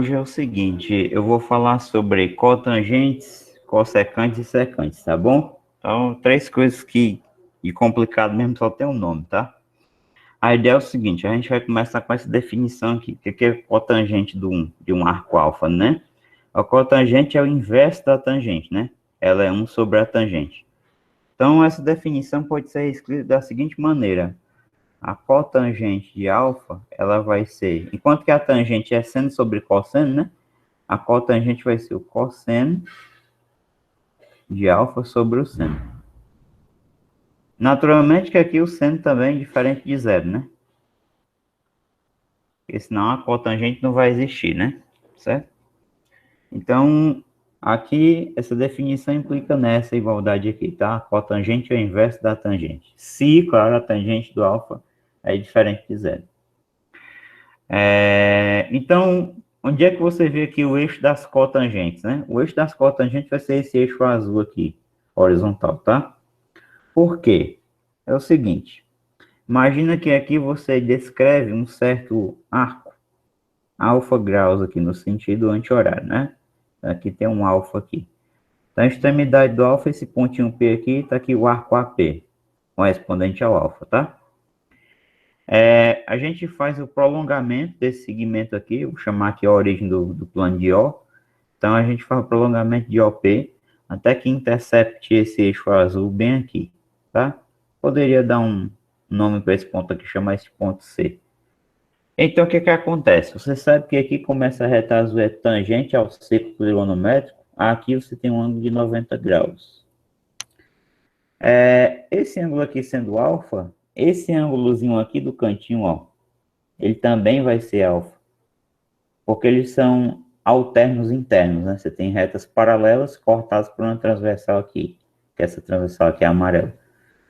Hoje é o seguinte, eu vou falar sobre cotangentes, cossecantes e secantes, tá bom? Então, três coisas que de complicado mesmo só tem um nome, tá? A ideia é o seguinte, a gente vai começar com essa definição aqui. O que é cotangente de um arco alfa, né? A cotangente é o inverso da tangente, né? Ela é 1 sobre a tangente. Então, essa definição pode ser escrita da seguinte maneira. A cotangente de alfa, ela vai ser, enquanto que a tangente é seno sobre cosseno, né? A cotangente vai ser o cosseno de alfa sobre o seno. Naturalmente que aqui o seno também é diferente de zero, né? Porque senão a cotangente não vai existir, né? Certo? Então, aqui, essa definição implica nessa igualdade aqui, tá? A cotangente é o inverso da tangente. Se, claro, a tangente do alfa é diferente de zero. Então, onde é que você vê aqui o eixo das cotangentes, né? O eixo das cotangentes vai ser esse eixo azul aqui, horizontal, tá? Por quê? É o seguinte, imagina que aqui você descreve um certo arco, alfa graus aqui no sentido anti-horário, né? Aqui tem um alfa aqui. Então, a extremidade do alfa, esse pontinho P aqui, está aqui o arco AP, correspondente ao alfa, tá? A gente faz o prolongamento desse segmento aqui, vou chamar aqui a origem do plano de O. Então, a gente faz o prolongamento de OP até que intercepte esse eixo azul bem aqui, tá? Poderia dar um nome para esse ponto aqui, chamar esse ponto C. Então, o que que acontece? Você sabe que aqui começa a reta azul é tangente ao círculo trigonométrico. Aqui você tem um ângulo de 90 graus. Esse ângulo aqui sendo alfa, esse ângulozinho aqui do cantinho, ó, ele também vai ser alfa. Porque eles são alternos internos, né? Você tem retas paralelas cortadas por uma transversal aqui, que essa transversal aqui é amarela.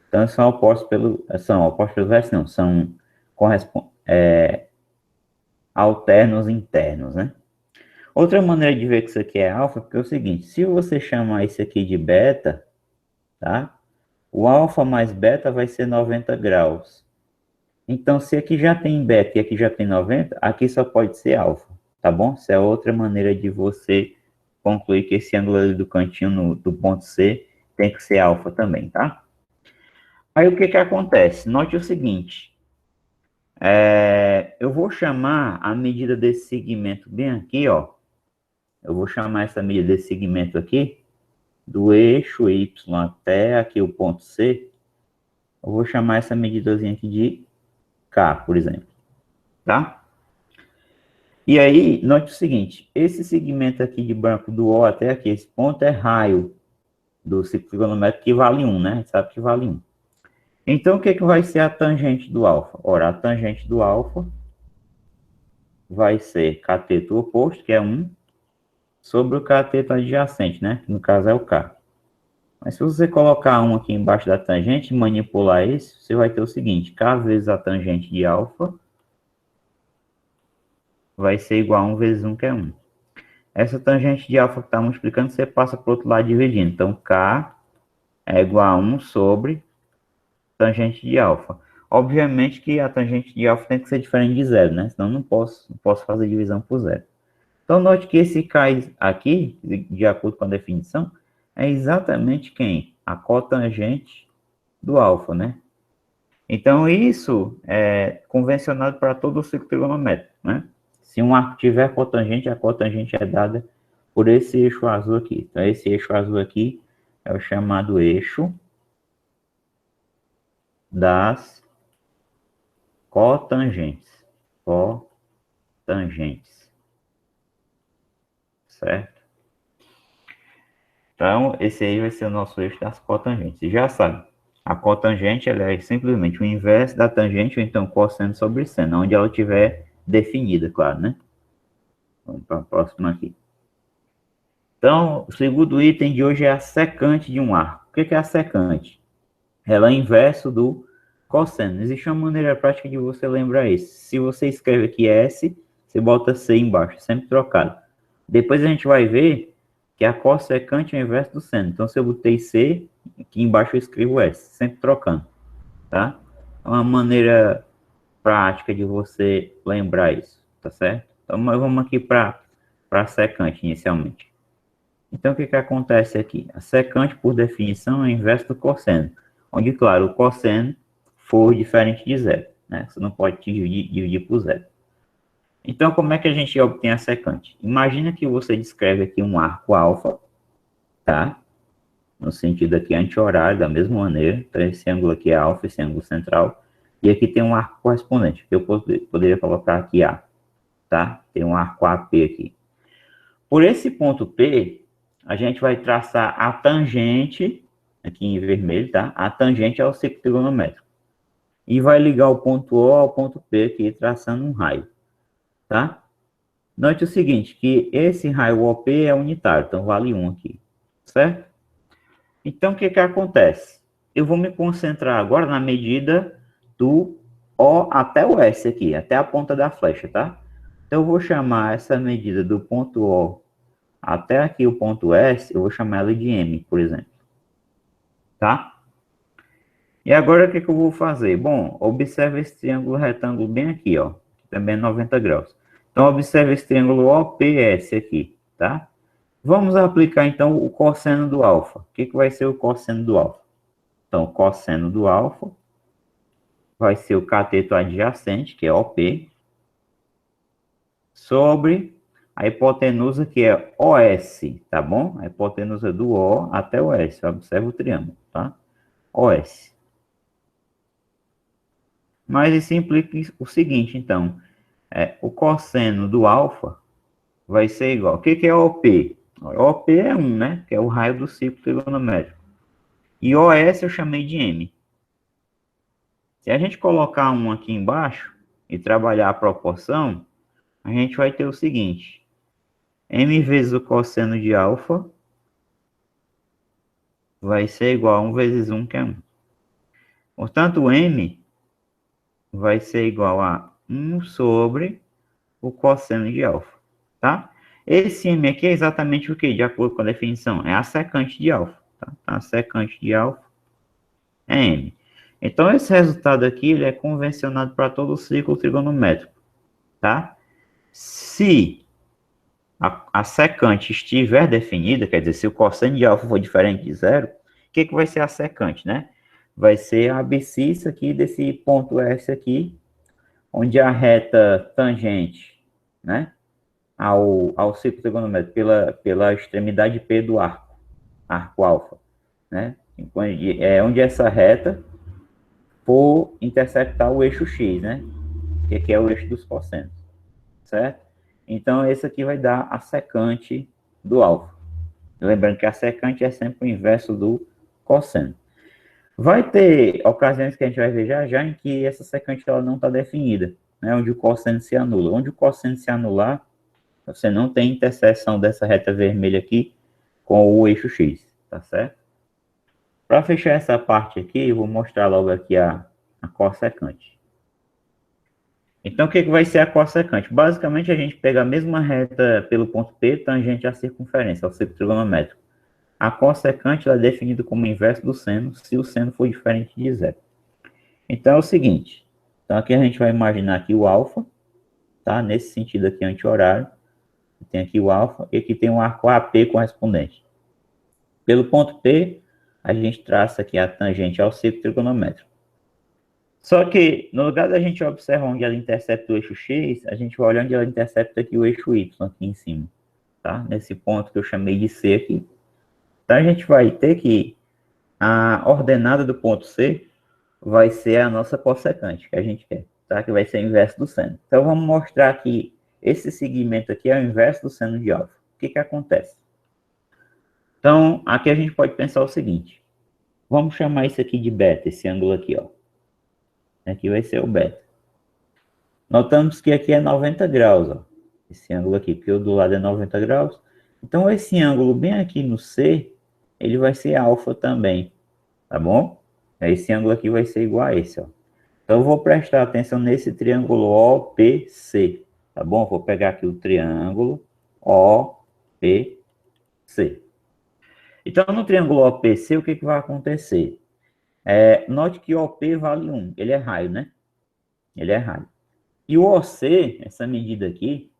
Então, são opostos pelo versos, não, são alternos internos, né? Outra maneira de ver que isso aqui é alfa, porque é o seguinte, se você chamar isso aqui de beta, tá? O alfa mais beta vai ser 90 graus. Então, se aqui já tem beta e aqui já tem 90, aqui só pode ser alfa, tá bom? Essa é outra maneira de você concluir que esse ângulo ali do cantinho do ponto C tem que ser alfa também, tá? Aí o que que acontece? Note o seguinte, eu vou chamar a medida desse segmento bem aqui, ó. Eu vou chamar essa medida desse segmento aqui, do eixo Y até aqui o ponto C. Eu vou chamar essa medidazinha aqui de K, por exemplo, tá? E aí, note o seguinte, esse segmento aqui de branco do O até aqui, esse ponto é raio do ciclo trigonométrico que vale 1, né? A gente sabe que vale 1. Então, o que que vai ser a tangente do alfa? Ora, a tangente do alfa vai ser cateto oposto, que é 1, sobre o cateto adjacente, né? Que no caso é o K. Mas se você colocar 1 aqui embaixo da tangente e manipular isso, você vai ter o seguinte, K vezes a tangente de alfa vai ser igual a 1 vezes 1, que é 1. Essa tangente de alfa que está multiplicando, você passa para o outro lado dividindo. Então, K é igual a 1 sobre tangente de alfa. Obviamente que a tangente de alfa tem que ser diferente de zero, né? Senão não posso fazer divisão por zero. Então, note que esse K aqui, de acordo com a definição, é exatamente quem? A cotangente do alfa, né? Então, isso é convencionado para todo o ciclo trigonométrico, né? Se um arco tiver cotangente, a cotangente é dada por esse eixo azul aqui. Então, esse eixo azul aqui é o chamado eixo das cotangentes. Cotangentes. Certo? Então, esse aí vai ser o nosso eixo das cotangentes. Você já sabe, a cotangente ela é simplesmente o inverso da tangente, ou então cosseno sobre seno, onde ela estiver definida, claro, né? Vamos para a próxima aqui. Então, o segundo item de hoje é a secante de um arco. O que é a secante? Ela é o inverso do cosseno. Existe uma maneira prática de você lembrar isso. Se você escreve aqui S, você bota C embaixo, sempre trocado. Depois a gente vai ver que a cossecante é o inverso do seno. Então, se eu botei C, aqui embaixo eu escrevo S, sempre trocando, tá? É uma maneira prática de você lembrar isso, tá certo? Então, vamos aqui para para a secante inicialmente. Então, o que acontece aqui? A secante, por definição, é o inverso do cosseno, onde, claro, o cosseno for diferente de zero, né? Você não pode dividir por zero. Então, como é que a gente obtém a secante? Imagina que você descreve aqui um arco alfa, tá? No sentido aqui anti-horário, da mesma maneira. Então, esse ângulo aqui é alfa, esse ângulo central. E aqui tem um arco correspondente, que eu poderia colocar aqui A, tá? Tem um arco AP aqui. Por esse ponto P, a gente vai traçar a tangente, aqui em vermelho, tá? A tangente ao ciclo trigonométrico. E vai ligar o ponto O ao ponto P aqui, traçando um raio, tá? Note o seguinte, que esse raio OP é unitário, então vale 1 aqui, certo? Então, o que acontece? Eu vou me concentrar agora na medida do O até o S aqui, até a ponta da flecha, tá? Então, eu vou chamar essa medida do ponto O até aqui o ponto S, eu vou chamar ela de M, por exemplo. Tá? E agora, o que eu vou fazer? Bom, observe esse triângulo retângulo bem aqui, ó. Também é 90 graus. Então, observe esse triângulo OPS aqui, tá? Vamos aplicar, então, o cosseno do alfa. O que vai ser o cosseno do alfa? Então, o cosseno do alfa vai ser o cateto adjacente, que é OP, sobre a hipotenusa, que é OS, tá bom? A hipotenusa do O até o S. Observa o triângulo, tá? OS. Mas isso implica o seguinte, então. O cosseno do alfa vai ser igual. O que é OP? OP é 1, né? Que é o raio do ciclo trigonométrico. E OS eu chamei de M. Se a gente colocar 1 aqui embaixo e trabalhar a proporção, a gente vai ter o seguinte. M vezes o cosseno de alfa vai ser igual a 1 vezes 1, que é 1. Portanto, o M vai ser igual a 1 sobre o cosseno de alfa, tá? Esse M aqui é exatamente o que? De acordo com a definição, é a secante de alfa, tá? A secante de alfa é M. Então, esse resultado aqui, ele é convencionado para todo o ciclo trigonométrico, tá? Se a secante estiver definida, quer dizer, se o cosseno de alfa for diferente de zero, o que vai ser a secante, né? Vai ser a abscissa aqui desse ponto S aqui, onde a reta tangente, né, ao ciclo trigonométrico pela extremidade P do arco alfa, né? Onde essa reta for interceptar o eixo X, né? Que é o eixo dos cossenos, certo? Então, esse aqui vai dar a secante do alfa. Lembrando que a secante é sempre o inverso do cosseno. Vai ter ocasiões que a gente vai ver já em que essa secante ela não está definida, né? Onde o cosseno se anula. Onde o cosseno se anular, você não tem interseção dessa reta vermelha aqui com o eixo X, tá certo? Para fechar essa parte aqui, eu vou mostrar logo aqui a cossecante. Então, o que vai ser a cossecante? Basicamente, a gente pega a mesma reta pelo ponto P, tangente à circunferência, ao círculo trigonométrico. A cossecante é definida como inverso do seno, se o seno for diferente de zero. Então, é o seguinte. Então, aqui a gente vai imaginar aqui o alfa, tá? Nesse sentido aqui, anti-horário. Tem aqui o alfa, e aqui tem um arco AP correspondente. Pelo ponto P, a gente traça aqui a tangente ao círculo trigonométrico. Só que, no lugar da gente observar onde ela intercepta o eixo X, a gente vai olhar onde ela intercepta aqui o eixo Y, aqui em cima, tá? Nesse ponto que eu chamei de C aqui. Então, a gente vai ter que a ordenada do ponto C vai ser a nossa cossecante, que a gente quer, tá? Que vai ser o inverso do seno. Então, vamos mostrar que esse segmento aqui é o inverso do seno de alfa. O que acontece? Então, aqui a gente pode pensar o seguinte. Vamos chamar isso aqui de beta, esse ângulo aqui, ó. Aqui vai ser o beta. Notamos que aqui é 90 graus, ó. Esse ângulo aqui, porque o do lado é 90 graus. Então, esse ângulo bem aqui no C, ele vai ser alfa também, tá bom? Esse ângulo aqui vai ser igual a esse, ó. Então, eu vou prestar atenção nesse triângulo OPC, tá bom? Vou pegar aqui o triângulo OPC. Então, no triângulo OPC, o que vai acontecer? Note que OP vale 1, ele é raio, né? Ele é raio. E o OC, essa medida aqui,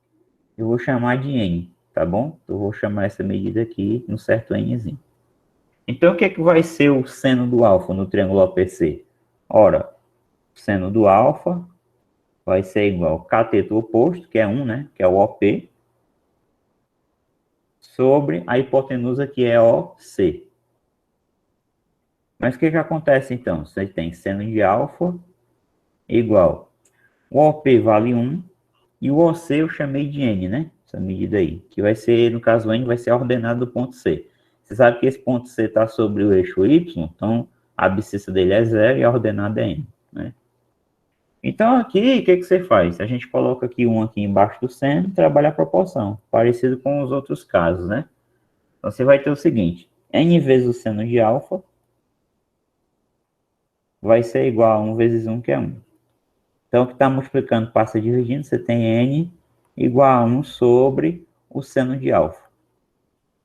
eu vou chamar de N, tá bom? Eu vou chamar essa medida aqui um certo nzinho. Então, o que é que vai ser o seno do alfa no triângulo OPC? Ora, o seno do alfa vai ser igual ao cateto oposto, que é 1, né? Que é o OP, sobre a hipotenusa, que é OC. Mas o que que acontece, então? Você tem seno de alfa igual. O OP vale 1, e o OC eu chamei de N, né? Essa medida aí. Que vai ser, no caso, N vai ser a ordenada do ponto C. Você sabe que esse ponto C está sobre o eixo Y, então a abscissa dele é 0 e a ordenada é N, né? Então aqui, o que que você faz? A gente coloca aqui um aqui embaixo do seno e trabalha a proporção, parecido com os outros casos, né? Então você vai ter o seguinte, N vezes o seno de alfa vai ser igual a 1 vezes 1, que é 1. Então, o que está multiplicando passa dividindo, você tem N igual a 1 sobre o seno de alfa,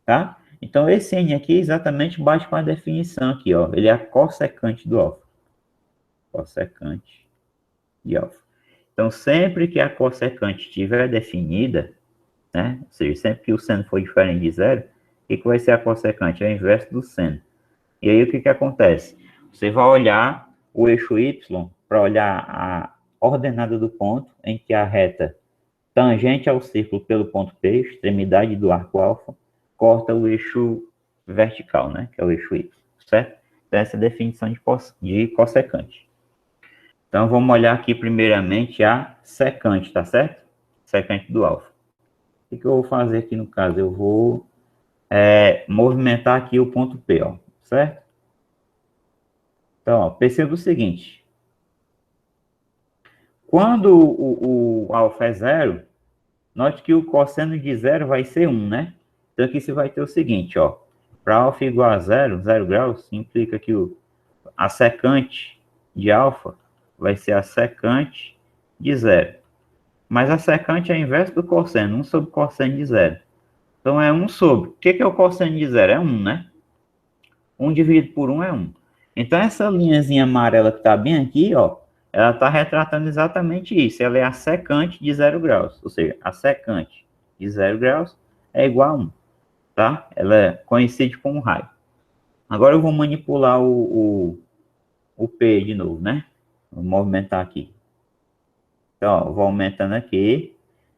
tá? Então, esse N aqui exatamente bate com a definição aqui, ó. Ele é a cossecante do alfa. Cossecante de alfa. Então, sempre que a cossecante estiver definida, né? Ou seja, sempre que o seno for diferente de zero, o que vai ser a cossecante? É o inverso do seno. E aí, o que acontece? Você vai olhar o eixo Y para olhar a ordenada do ponto em que a reta tangente ao círculo pelo ponto P, extremidade do arco alfa, corta o eixo vertical, né? Que é o eixo Y, certo? Então, essa é a definição de cossecante. Então, vamos olhar aqui primeiramente a secante, tá certo? Secante do alfa. O que eu vou fazer aqui no caso? Eu vou movimentar aqui o ponto P, ó, certo? Então, ó, perceba o seguinte. Quando o alfa é 0, note que o cosseno de 0 vai ser 1, né? Então, aqui você vai ter o seguinte, ó. Para alfa igual a 0, 0 graus, implica que a secante de alfa vai ser a secante de 0. Mas a secante é a inverso do cosseno, 1 sobre cosseno de 0. Então, é 1 sobre. O que é o cosseno de 0? É 1, né? 1 dividido por 1 é 1. Então, essa linhazinha amarela que está bem aqui, ó, ela está retratando exatamente isso. Ela é a secante de 0 graus. Ou seja, a secante de 0 graus é igual a 1. Tá? Ela coincide com o raio. Agora eu vou manipular o P de novo, né? Vou movimentar aqui. Então, ó, vou aumentando aqui.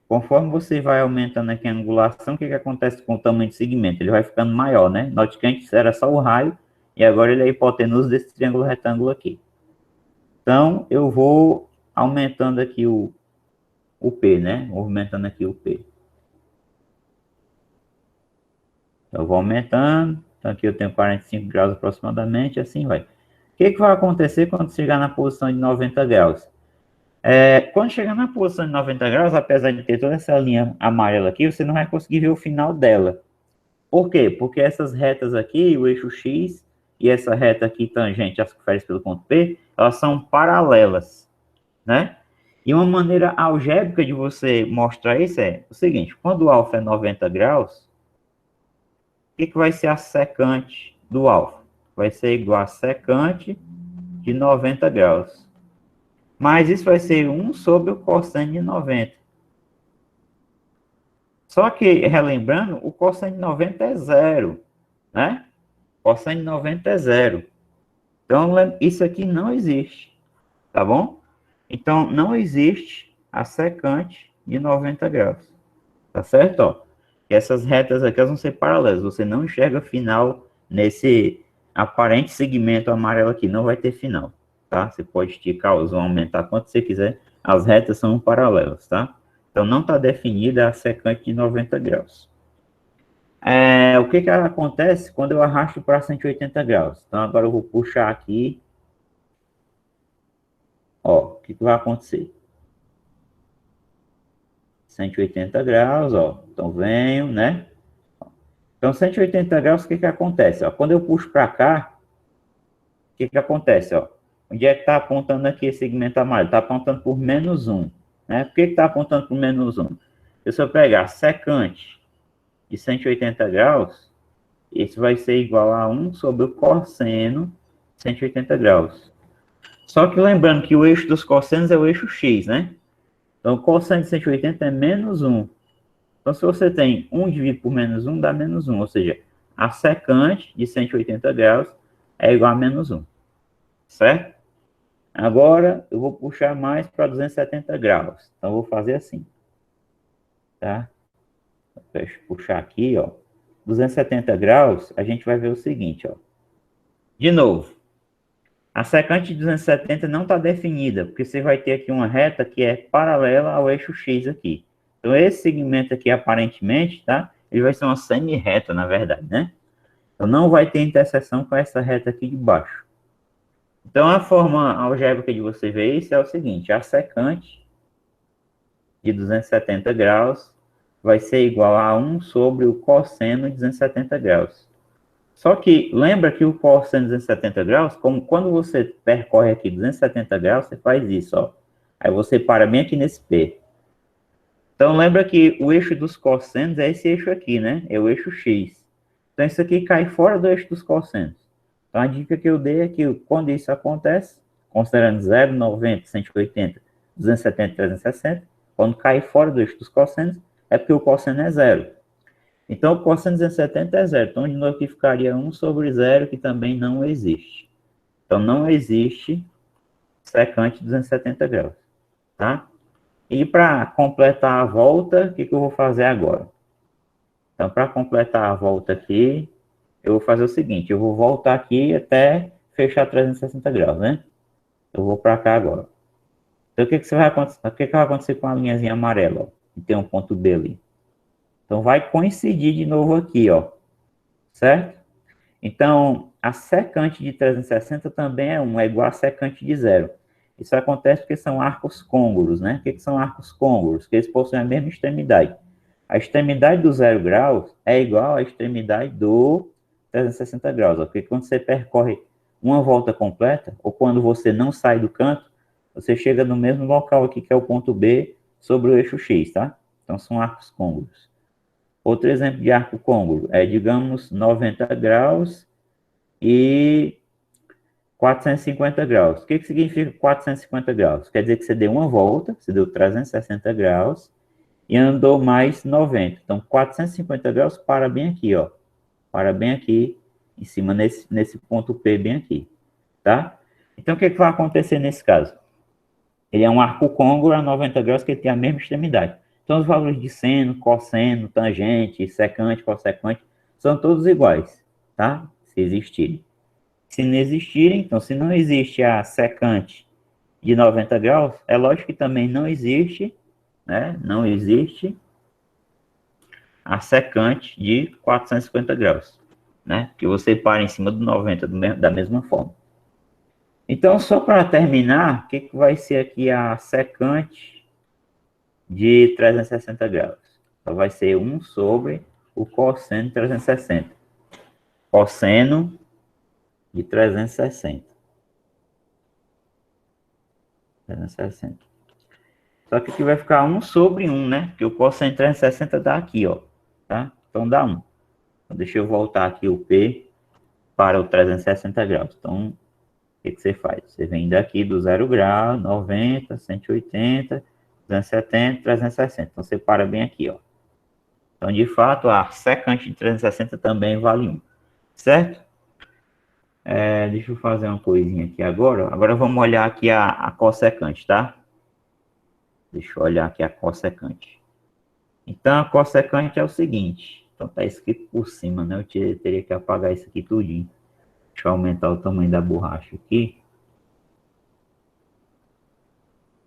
Conforme você vai aumentando aqui a angulação, o que acontece com o tamanho do segmento? Ele vai ficando maior, né? Note que antes era só o raio, e agora ele é a hipotenusa desse triângulo retângulo aqui. Então, eu vou aumentando aqui o P, né? Movimentando aqui o P. Então, eu vou aumentando. Então, aqui eu tenho 45 graus aproximadamente, assim vai. O que vai acontecer quando chegar na posição de 90 graus? Quando chegar na posição de 90 graus, apesar de ter toda essa linha amarela aqui, você não vai conseguir ver o final dela. Por quê? Porque essas retas aqui, o eixo X e essa reta aqui tangente às que oferece pelo ponto P, elas são paralelas, né? E uma maneira algébrica de você mostrar isso é o seguinte, quando o alfa é 90 graus, o que vai ser a secante do alfa? Vai ser igual a secante de 90 graus. Mas isso vai ser 1 sobre o cosseno de 90. Só que, relembrando, o cosseno de 90 é 0, né? Cosseno de 90 é 0. Então, isso aqui não existe, tá bom? Então, não existe a secante de 90 graus, tá certo? Ó, essas retas aqui elas vão ser paralelas, você não enxerga final nesse aparente segmento amarelo aqui, não vai ter final, tá? Você pode esticar ou aumentar quanto você quiser, as retas são paralelas, tá? Então, não está definida a secante de 90 graus. O que acontece quando eu arrasto para 180 graus? Então, agora eu vou puxar aqui. Ó, o que vai acontecer? 180 graus, ó. Então, venho, né? Então, 180 graus, o que acontece? Ó, quando eu puxo para cá, o que acontece? Ó? Onde é que está apontando aqui esse segmento amarelo? Está apontando por menos 1. Né? Por que está apontando por menos 1? Se eu pegar secante de 180 graus, isso vai ser igual a 1 sobre o cosseno de 180 graus. Só que lembrando que o eixo dos cossenos é o eixo X, né? Então, o cosseno de 180 é menos 1. Então, se você tem 1 dividido por menos 1, dá menos 1. Ou seja, a secante de 180 graus é igual a menos 1. Certo? Agora, eu vou puxar mais para 270 graus. Então, eu vou fazer assim. Tá? Deixa eu puxar aqui, ó. 270 graus, a gente vai ver o seguinte, ó. De novo, a secante de 270 não está definida, porque você vai ter aqui uma reta que é paralela ao eixo X aqui. Então, esse segmento aqui, aparentemente, tá? Ele vai ser uma semi-reta, na verdade, né? Então, não vai ter interseção com essa reta aqui de baixo. Então, a forma algébrica de você ver isso é o seguinte. A secante de 270 graus vai ser igual a 1 sobre o cosseno de 270 graus. Só que lembra que o cosseno de 270 graus, como quando você percorre aqui 270 graus, você faz isso, ó. Aí você para bem aqui nesse P. Então lembra que o eixo dos cossenos é esse eixo aqui, né? É o eixo X. Então isso aqui cai fora do eixo dos cossenos. Então a dica que eu dei é que quando isso acontece, considerando 0, 90, 180, 270, 360, quando cai fora do eixo dos cossenos, é porque o cosseno é 0. Então, o cosseno de 270 é 0. Então, de novo, aqui ficaria 1 sobre 0, que também não existe. Então, não existe secante de 270 graus. Tá? E para completar a volta, o que eu vou fazer agora? Então, para completar a volta aqui, eu vou fazer o seguinte. Eu vou voltar aqui até fechar 360 graus, né? Eu vou para cá agora. Então, o que vai acontecer com a linhazinha amarela? Ó, que tem um ponto B ali. Então, vai coincidir de novo aqui, ó. Certo? Então, a secante de 360 também é igual a secante de 0. Isso acontece porque são arcos côngruos, né? O que são arcos côngruos? Que eles possuem a mesma extremidade. A extremidade do 0 graus é igual à extremidade do 360 graus. Ó, porque quando você percorre uma volta completa, ou quando você não sai do canto, você chega no mesmo local aqui, que é o ponto B, sobre o eixo X, tá? Então, são arcos côngruos. Outro exemplo de arco côngruo é, digamos, 90 graus e 450 graus. O que significa 450 graus? Quer dizer que você deu uma volta, você deu 360 graus e andou mais 90. Então, 450 graus para bem aqui, ó. Para bem aqui, em cima, nesse ponto P bem aqui, tá? Então, o que vai acontecer nesse caso? Ele é um arco côngruo a 90 graus que ele tem a mesma extremidade. Então, os valores de seno, cosseno, tangente, secante, cossecante, são todos iguais, tá? Se existirem. Se não existirem, então, se não existe a secante de 90 graus, é lógico que também não existe, né? Não existe a secante de 450 graus, né? Que você para em cima do 90 da mesma forma. Então, só para terminar, o que vai ser aqui a secante de 360 graus? Então, vai ser 1 sobre o cosseno de 360. Cosseno de 360. 360. Só que aqui vai ficar 1 sobre 1, né? Porque o cosseno de 360 dá aqui, ó. Tá? Então, dá 1. Então, deixa eu voltar aqui o P para o 360 graus. Então, o que você faz? Você vem daqui do 0 grau, 90, 180, 270, 360. Então, você para bem aqui, ó. Então, de fato, a secante de 360 também vale 1. Certo? Deixa eu fazer uma coisinha aqui agora. Agora, vamos olhar aqui a cossecante, tá? Deixa eu olhar aqui a cossecante. Então, a cossecante é o seguinte. Então, tá escrito por cima, né? Eu teria que apagar isso aqui tudinho. Deixa eu aumentar o tamanho da borracha aqui.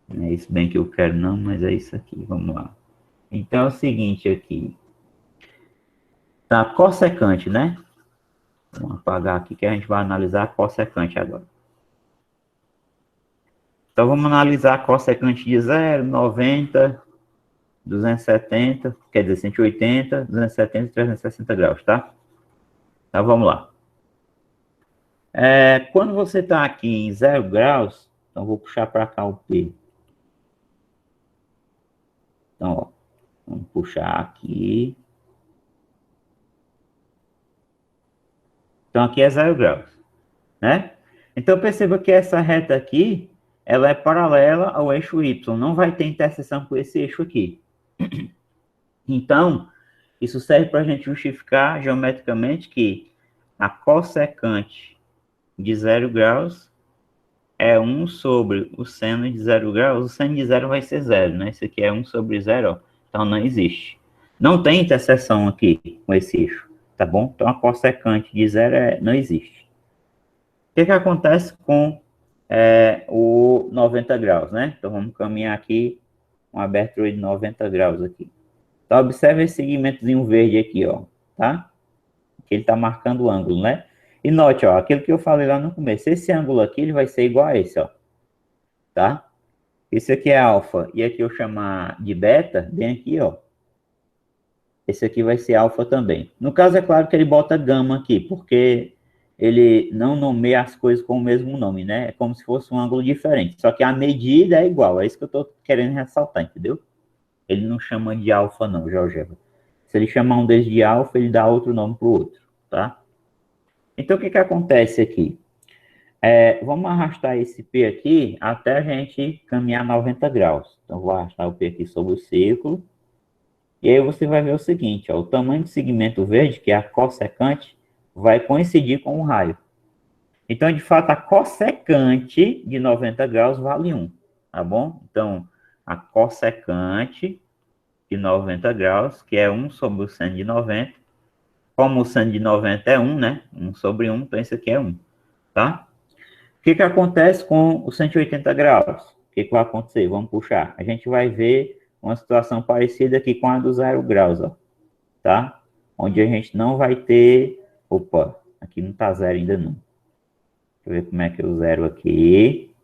Não é isso bem que eu quero não, mas é isso aqui. Vamos lá. Então, é o seguinte aqui. Tá, cossecante, né? Vamos apagar aqui que a gente vai analisar a cossecante agora. Então, vamos analisar a cossecante de 0, 90, 270, quer dizer, 180, 270 e 360 graus, tá? Então, vamos lá. Quando você está aqui em 0 graus, então vou puxar para cá o P. Então, ó, vamos puxar aqui. Então, aqui é 0 graus, né? Então, perceba que essa reta aqui, ela é paralela ao eixo Y. Não vai ter interseção com esse eixo aqui. Então, isso serve para a gente justificar geometricamente que a cossecante de 0 graus é 1 sobre o seno de 0 graus. O seno de 0 vai ser 0, né? Isso aqui é 1 sobre 0, ó. Então não existe. Não tem interseção aqui com esse eixo, tá bom? Então a cossecante de 0 não existe. O que acontece com o 90 graus, né? Então vamos caminhar aqui, uma abertura de 90 graus aqui. Então observe esse segmentozinho verde aqui, ó, tá? Que ele tá marcando o ângulo, né? E note, ó, aquilo que eu falei lá no começo, esse ângulo aqui, ele vai ser igual a esse, ó, tá? Esse aqui é alfa, e aqui eu chamar de beta, bem aqui, ó. Esse aqui vai ser alfa também. No caso, é claro que ele bota gama aqui, porque ele não nomeia as coisas com o mesmo nome, né? É como se fosse um ângulo diferente. Só que a medida é igual, é isso que eu tô querendo ressaltar, entendeu? Ele não chama de alfa não, GeoGebra. Se ele chamar um desses de alfa, ele dá outro nome para o outro, tá? Então, o que que acontece aqui? Vamos arrastar esse P aqui até a gente caminhar 90 graus. Então, vou arrastar o P aqui sobre o círculo. E aí você vai ver o seguinte, ó, o tamanho do segmento verde, que é a cossecante, vai coincidir com o raio. Então, de fato, a cossecante de 90 graus vale 1, tá bom? Então, a cossecante de 90 graus, que é 1 sobre o seno de 90. Como o seno de 90 é 1, né? 1 sobre 1, então isso aqui é 1, tá? O que que acontece com os 180 graus? O que que vai acontecer? Vamos puxar. A gente vai ver uma situação parecida aqui com a do 0 graus, ó, tá? Onde a gente não vai ter... Opa, aqui não tá 0 ainda não. Deixa eu ver como é que é o 0 aqui.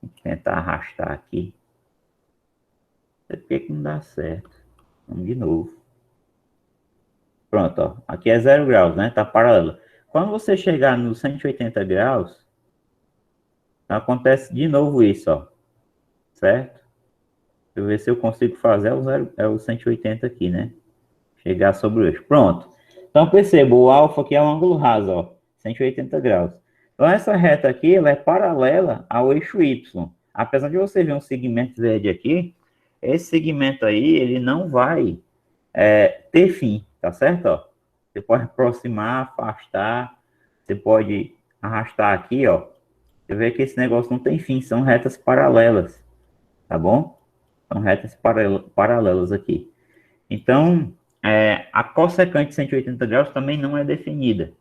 Vou tentar arrastar aqui. Por que que não dá certo? Vamos de novo. Pronto, ó. Aqui é 0 graus, né? Tá paralelo. Quando você chegar nos 180 graus, acontece de novo isso, ó. Certo? Deixa eu ver se eu consigo fazer o 180 aqui, né? Chegar sobre o eixo. Pronto. Então, perceba, o alfa aqui é um ângulo raso, ó. 180 graus. Então, essa reta aqui, ela é paralela ao eixo Y. Apesar de você ver um segmento verde aqui, esse segmento aí, ele não vai ter fim, tá certo? Ó, você pode aproximar, afastar, você pode arrastar aqui, ó. Você vê que esse negócio não tem fim, são retas paralelas, tá bom? São retas paralelas aqui. Então, a cossecante de 180 graus também não é definida,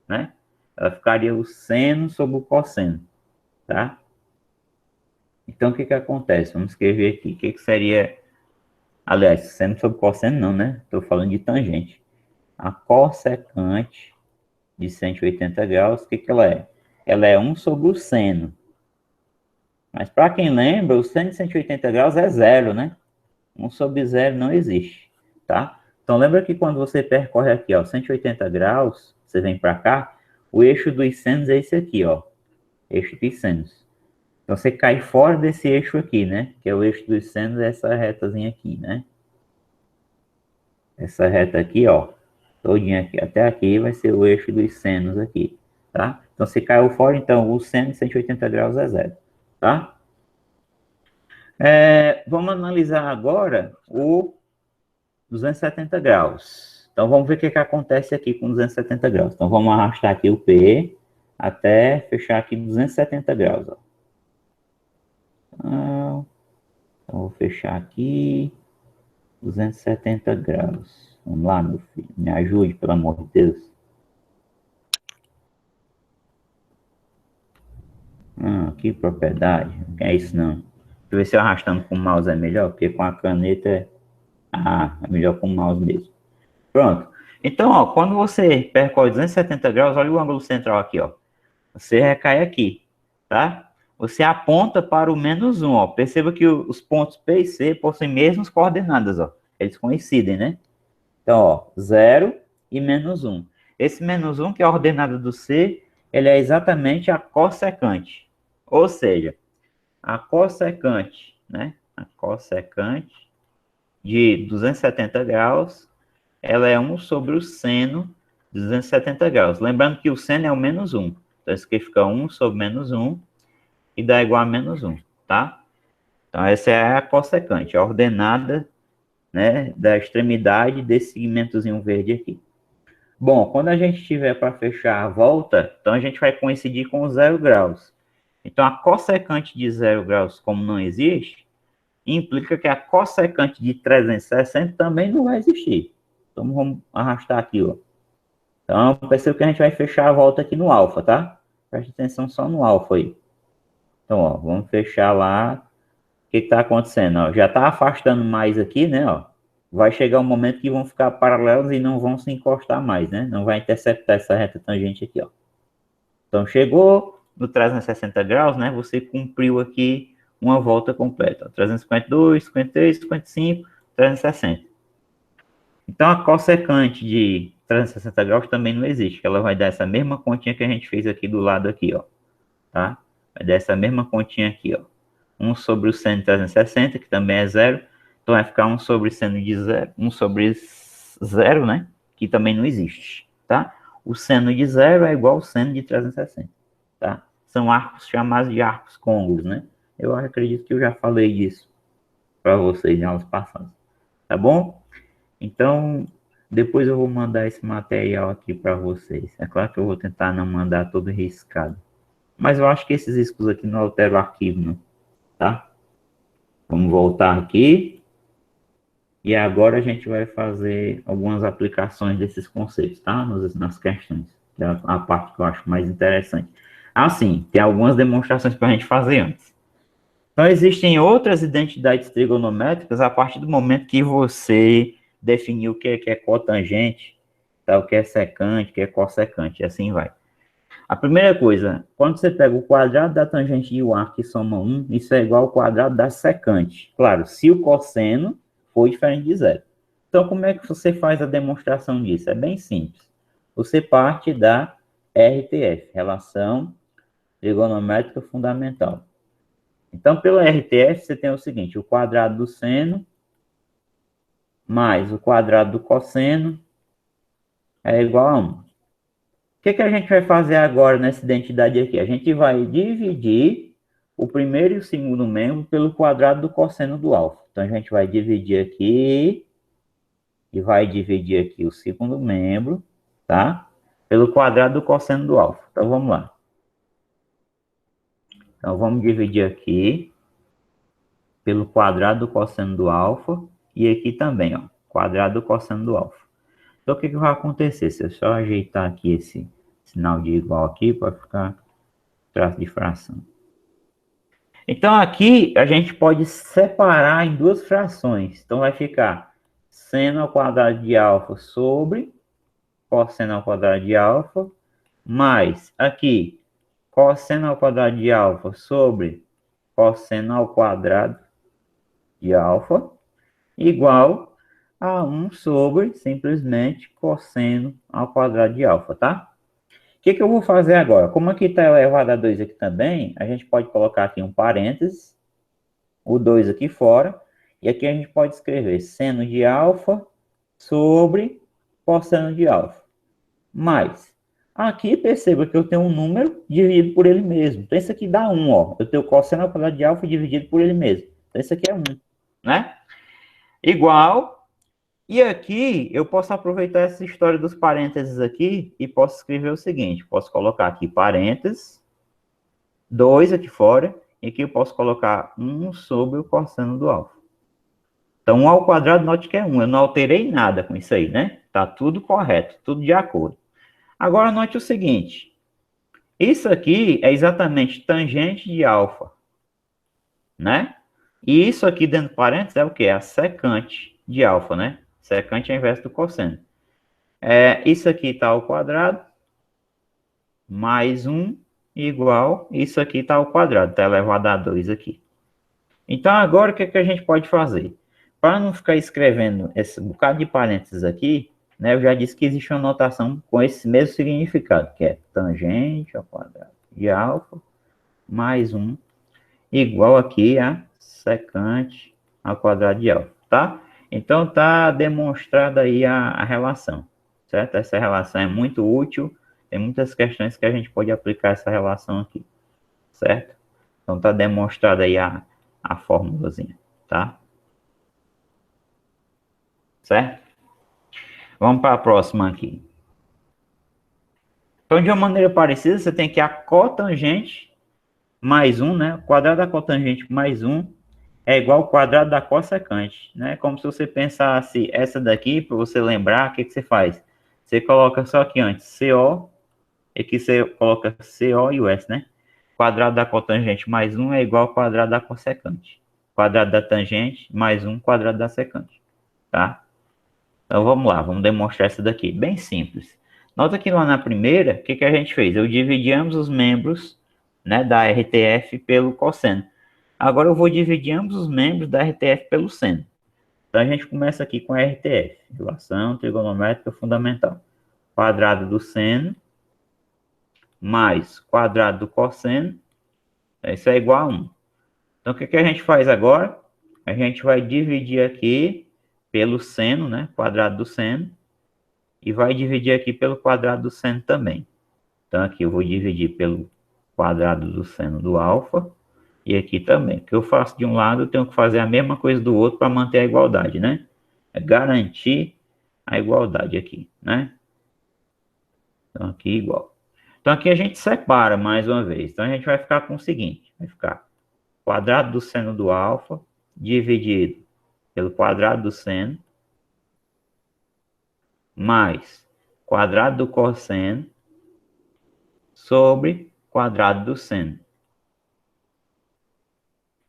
né? Ela ficaria o seno sobre o cosseno, tá? Então, o que que acontece? Vamos escrever aqui. O que que seria... Aliás, seno sobre cosseno não, né? Estou falando de tangente. A cossecante de 180 graus, o que que ela é? Ela é 1 sobre o seno. Mas para quem lembra, o seno de 180 graus é zero, né? 1 sobre 0 não existe, tá? Então lembra que quando você percorre aqui, ó, 180 graus, você vem para cá, o eixo dos senos é esse aqui, ó. Eixo dos senos. Então você cai fora desse eixo aqui, né? Que é o eixo dos senos, essa retazinha aqui, né? Essa reta aqui, ó, todinha aqui, até aqui vai ser o eixo dos senos aqui, tá? Então se caiu fora, então o seno de 180 graus é zero, tá? Vamos analisar agora o 270 graus. Então, vamos ver o que que acontece aqui com 270 graus. Então, vamos arrastar aqui o P até fechar aqui 270 graus. Ó. Então, vou fechar aqui 270 graus. Vamos lá, meu filho. Me ajude, pelo amor de Deus. Que propriedade. Não é isso, não. Deixa eu ver se eu arrastando com o mouse é melhor, porque com a caneta é melhor com o mouse mesmo. Pronto. Então, ó, quando você percorre 270 graus, olha o ângulo central aqui, ó. Você recai aqui, tá? Você aponta para o -1, ó. Perceba que os pontos P e C possuem mesmas coordenadas, ó. Eles coincidem, né? Então, ó, 0 e -1. Esse -1, que é a ordenada do C, ele é exatamente a cossecante. Ou seja, a cossecante, né? A cossecante de 270 graus, ela é 1 sobre o seno de 270 graus. Lembrando que o seno é o -1. Então, isso aqui fica 1 sobre -1 e dá igual a -1, tá? Então, essa é a cossecante, a ordenada né, da extremidade desse segmentozinho verde aqui. Bom, quando a gente tiver para fechar a volta, então a gente vai coincidir com 0 graus. Então, a cossecante de 0 graus, como não existe, implica que a cossecante de 360 também não vai existir. Então, vamos arrastar aqui, ó. Então, perceba que a gente vai fechar a volta aqui no alfa, tá? Preste atenção só no alfa aí. Então, ó, vamos fechar lá. O que está acontecendo? Ó, já está afastando mais aqui, né? Ó. Vai chegar um momento que vão ficar paralelos e não vão se encostar mais, né? Não vai interceptar essa reta tangente aqui, ó. Então, chegou no 360 graus, né? Você cumpriu aqui uma volta completa. Ó, 352, 53, 55, 360. Então, a cossecante de 360 graus também não existe. Ela vai dar essa mesma continha que a gente fez aqui do lado aqui, ó. Tá? Vai dar essa mesma continha aqui, ó. 1 sobre o seno de 360, que também é zero. Então, vai ficar 1 sobre seno de zero, 1 sobre zero, né? Que também não existe, tá? O seno de zero é igual ao seno de 360, tá? São arcos chamados de arcos côncavos, né? Eu acredito que eu já falei disso para vocês em aulas passadas, tá bom? Então, depois eu vou mandar esse material aqui para vocês. É claro que eu vou tentar não mandar todo riscado, mas eu acho que esses riscos aqui não alteram o arquivo, não, tá? Vamos voltar aqui. E agora a gente vai fazer algumas aplicações desses conceitos, tá? Nas questões, que é a parte que eu acho mais interessante. Assim, tem algumas demonstrações para a gente fazer antes. Então, existem outras identidades trigonométricas a partir do momento que você definiu o que é cotangente, tá? O que é secante, o que é cossecante, e assim vai. A primeira coisa, quando você pega o quadrado da tangente de um arco que soma 1, isso é igual ao quadrado da secante. Claro, se o cosseno for diferente de zero. Então, como é que você faz a demonstração disso? É bem simples. Você parte da RTF, Relação Trigonométrica Fundamental. Então, pela RTF, você tem o seguinte, o quadrado do seno mais o quadrado do cosseno é igual a 1. O que a gente vai fazer agora nessa identidade aqui? A gente vai dividir o primeiro e o segundo membro pelo quadrado do cosseno do alfa. Então, a gente vai dividir aqui e vai dividir aqui o segundo membro, tá? Pelo quadrado do cosseno do alfa. Então, vamos lá. Então, vamos dividir aqui pelo quadrado do cosseno do alfa e aqui também, ó, quadrado do cosseno do alfa. Então, o que vai acontecer? Se eu só ajeitar aqui esse sinal de igual aqui para ficar traço de fração. Então, aqui a gente pode separar em duas frações. Então, vai ficar seno ao quadrado de alfa sobre cosseno ao quadrado de alfa, mais aqui cosseno ao quadrado de alfa sobre cosseno ao quadrado de alfa, igual a 1 sobre, simplesmente, cosseno ao quadrado de alfa, tá? O que eu vou fazer agora? Como aqui está elevado a 2 aqui também, a gente pode colocar aqui um parênteses, o 2 aqui fora, e aqui a gente pode escrever seno de alfa sobre cosseno de alfa. Mas, aqui perceba que eu tenho um número dividido por ele mesmo. Então, isso aqui dá 1, ó. Eu tenho cosseno ao quadrado de alfa dividido por ele mesmo. Então, isso aqui é 1, né? Igual. E aqui, eu posso aproveitar essa história dos parênteses aqui e posso escrever o seguinte. Posso colocar aqui parênteses, 2 aqui fora, e aqui eu posso colocar 1 sobre o cosseno do alfa. Então, 1 ao quadrado, note que é 1. Eu não alterei nada com isso aí, né? Tá tudo correto, tudo de acordo. Agora, note o seguinte. Isso aqui é exatamente tangente de alfa, né? E isso aqui dentro do parênteses é o quê? É a secante de alfa, né? Secante é o inverso do cosseno. Isso aqui está ao quadrado, mais 1 igual, isso aqui está ao quadrado, está elevado a 2 aqui. Então, agora, o que a gente pode fazer? Para não ficar escrevendo esse bocado de parênteses aqui, né, eu já disse que existe uma notação com esse mesmo significado, que é tangente ao quadrado de alfa, mais 1, igual aqui a secante ao quadrado de alfa, tá? Então, está demonstrada aí a relação, certo? Essa relação é muito útil, tem muitas questões que a gente pode aplicar essa relação aqui, certo? Então, está demonstrada aí a formulazinha, tá? certo? Vamos para a próxima aqui. Então, de uma maneira parecida, você tem que a cotangente mais 1, né? O quadrado da cotangente mais 1 é igual ao quadrado da cossecante, né? Como se você pensasse essa daqui, para você lembrar, o que você faz? Você coloca só aqui antes CO, e aqui você coloca CO e o S, né? Quadrado da cotangente mais 1 é igual ao quadrado da cossecante. Quadrado da tangente mais 1, quadrado da secante, tá? Então vamos lá, vamos demonstrar essa daqui, bem simples. Nota que lá na primeira, o que a gente fez? Eu dividi ambos os membros, né, da RTF pelo cosseno. Agora eu vou dividir ambos os membros da RTF pelo seno. Então a gente começa aqui com a RTF, relação trigonométrica fundamental. Quadrado do seno mais quadrado do cosseno, isso é igual a 1. Então o que a gente faz agora? A gente vai dividir aqui pelo seno, né, quadrado do seno, e vai dividir aqui pelo quadrado do seno também. Então aqui eu vou dividir pelo quadrado do seno do alfa, e aqui também. O que eu faço de um lado, eu tenho que fazer a mesma coisa do outro para manter a igualdade, né? É garantir a igualdade aqui, né? Então aqui igual. Então aqui a gente separa mais uma vez. Então a gente vai ficar com o seguinte, vai ficar quadrado do seno do alfa dividido pelo quadrado do seno mais quadrado do cosseno sobre quadrado do seno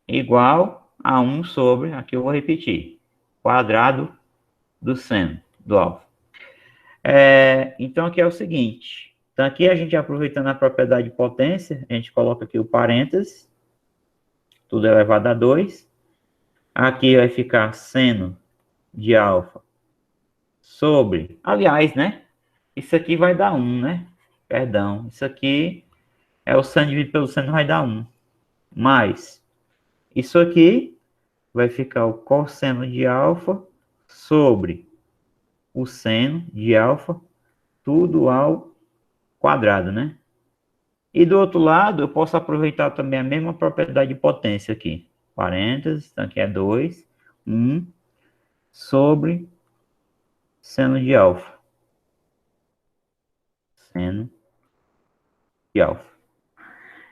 igual a 1 sobre, aqui eu vou repetir, quadrado do seno do alfa. Então aqui é o seguinte, então aqui a gente aproveitando a propriedade de potência, a gente coloca aqui o parênteses, tudo elevado a 2, aqui vai ficar seno de alfa sobre, aliás, né, isso aqui vai dar 1, né, perdão, isso aqui é o seno dividido pelo seno, vai dar 1, mais isso aqui vai ficar o cosseno de alfa sobre o seno de alfa, tudo ao quadrado, né? E do outro lado, eu posso aproveitar também a mesma propriedade de potência aqui. Parênteses, então aqui é 2, 1, sobre seno de alfa. Seno de alfa.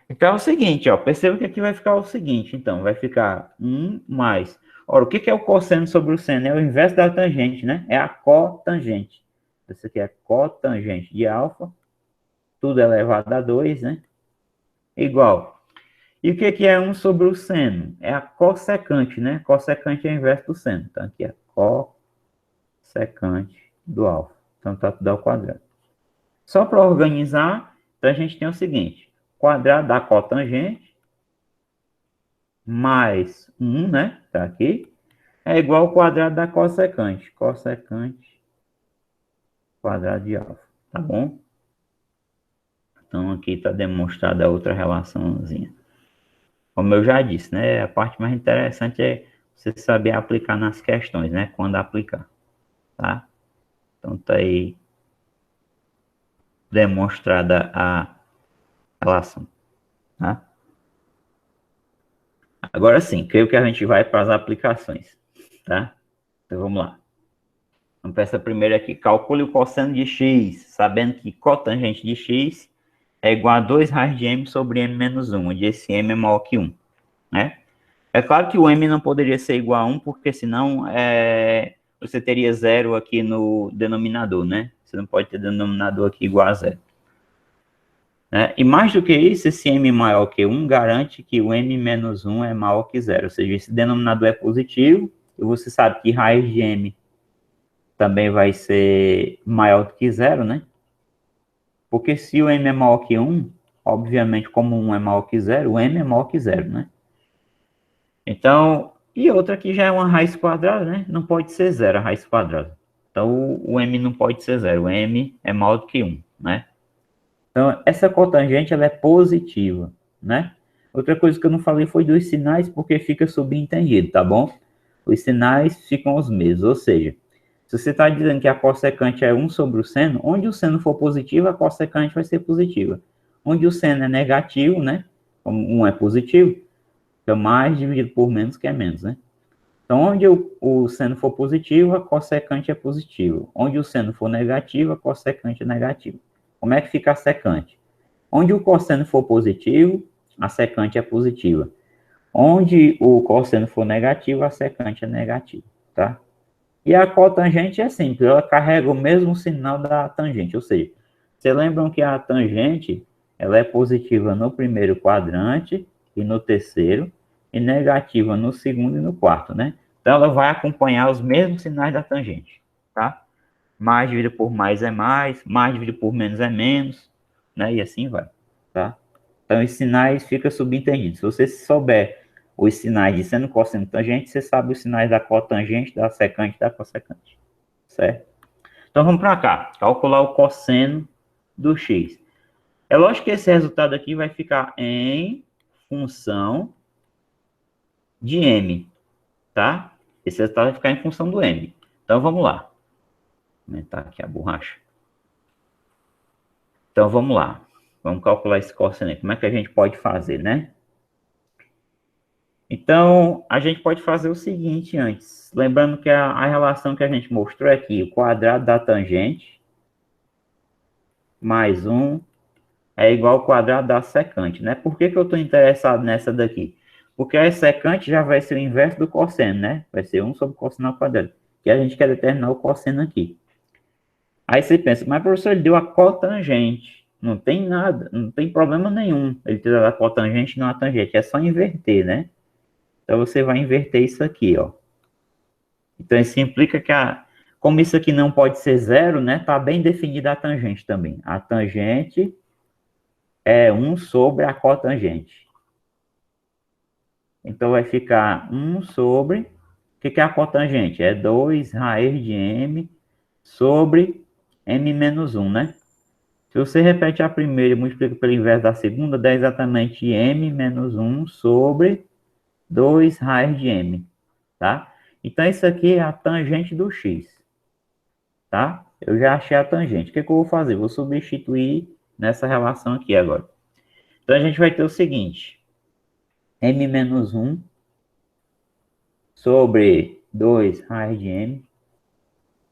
Então é o seguinte, ó, perceba que aqui vai ficar o seguinte, então, vai ficar 1 mais... Ora, o que é o cosseno sobre o seno? É o inverso da tangente, né? É a cotangente. Isso aqui é cotangente de alfa, tudo elevado a 2, né? Igual. E o que é 1 sobre o seno? É a cossecante, né? Cossecante é o inverso do seno. Então, aqui é cossecante do alfa. Então, tá tudo ao quadrado. Só para organizar, então a gente tem o seguinte. Quadrado da cotangente mais 1, né? Tá aqui. É igual ao quadrado da cossecante. Cossecante quadrado de alfa. Tá bom? Então, aqui está demonstrada a outra relaçãozinha. Como eu já disse, né? A parte mais interessante é você saber aplicar nas questões, né? Quando aplicar, tá? Então, tá aí demonstrada a relação, tá? Agora sim, creio que a gente vai para as aplicações, tá? Então, vamos lá. Vamos para essa primeira aqui. Calcule o cosseno de x, sabendo que cotangente de x é igual a 2 raios de m sobre m menos 1, onde esse m é maior que 1, né? É claro que o m não poderia ser igual a 1, porque senão você teria zero aqui no denominador, né? Você não pode ter denominador aqui igual a zero. Né? E mais do que isso, esse m maior que 1 garante que o m menos 1 é maior que zero. Ou seja, esse denominador é positivo, e você sabe que raiz de m também vai ser maior do que zero, né? Porque se o m é maior que 1, obviamente, como 1 é maior que zero, o m é maior que zero, né? Então, e outra aqui já é uma raiz quadrada, né? Não pode ser zero a raiz quadrada. Então, o m não pode ser zero. O m é maior do que 1, né? Então, essa cotangente, ela é positiva, né? Outra coisa que eu não falei foi dos sinais, porque fica subentendido, tá bom? Os sinais ficam os mesmos, ou seja, se você está dizendo que a cossecante é 1 sobre o seno, onde o seno for positivo, a cossecante vai ser positiva. Onde o seno é negativo, né? Como 1 é positivo, então mais dividido por menos que é menos, né? Então, onde o seno for positivo, a cossecante é positivo. Onde o seno for negativo, a cossecante é negativo. Como é que fica a secante? Onde o cosseno for positivo, a secante é positiva. Onde o cosseno for negativo, a secante é negativa, tá? E a cotangente é simples, ela carrega o mesmo sinal da tangente, ou seja, vocês lembram que a tangente, ela é positiva no primeiro quadrante e no terceiro, e negativa no segundo e no quarto, né? Então ela vai acompanhar os mesmos sinais da tangente, tá? Mais dividido por mais dividido por menos é menos, né? E assim vai, tá? Então, os sinais ficam subentendidos. Se você souber os sinais de seno, cosseno, tangente, você sabe os sinais da cotangente, da secante, da cossecante, certo? Então, vamos para cá. Calcular o cosseno do x. É lógico que esse resultado aqui vai ficar em função de m, tá? Esse resultado vai ficar em função do m. Então, vamos lá. Vou aumentar aqui a borracha. Então, vamos lá. Vamos calcular esse cosseno. Como é que a gente pode fazer, né? Então, a gente pode fazer o seguinte antes. Lembrando que a relação que a gente mostrou aqui, o quadrado da tangente mais 1 é igual ao quadrado da secante, né? Por que eu estou interessado nessa daqui? Porque a secante já vai ser o inverso do cosseno, né? Vai ser 1 sobre cosseno ao quadrado. Que a gente quer determinar o cosseno aqui. Aí você pensa, mas professor, ele deu a cotangente. Não tem nada, não tem problema nenhum. Ele ter dado a cotangente e não a tangente. É só inverter, né? Então você vai inverter isso aqui, ó. Então isso implica que como isso aqui não pode ser zero, né? Tá bem definida a tangente também. A tangente é 1 sobre a cotangente. Então vai ficar 1 sobre... O que é a cotangente? É 2 raiz de m sobre m menos 1, né? Se você repete a primeira e multiplica pelo inverso da segunda, dá exatamente m menos 1 sobre 2 raiz de m, tá? Então isso aqui é a tangente do x, tá? Eu já achei a tangente. O que eu vou fazer? Vou substituir nessa relação aqui agora. Então a gente vai ter o seguinte: m menos 1 sobre 2 raiz de m,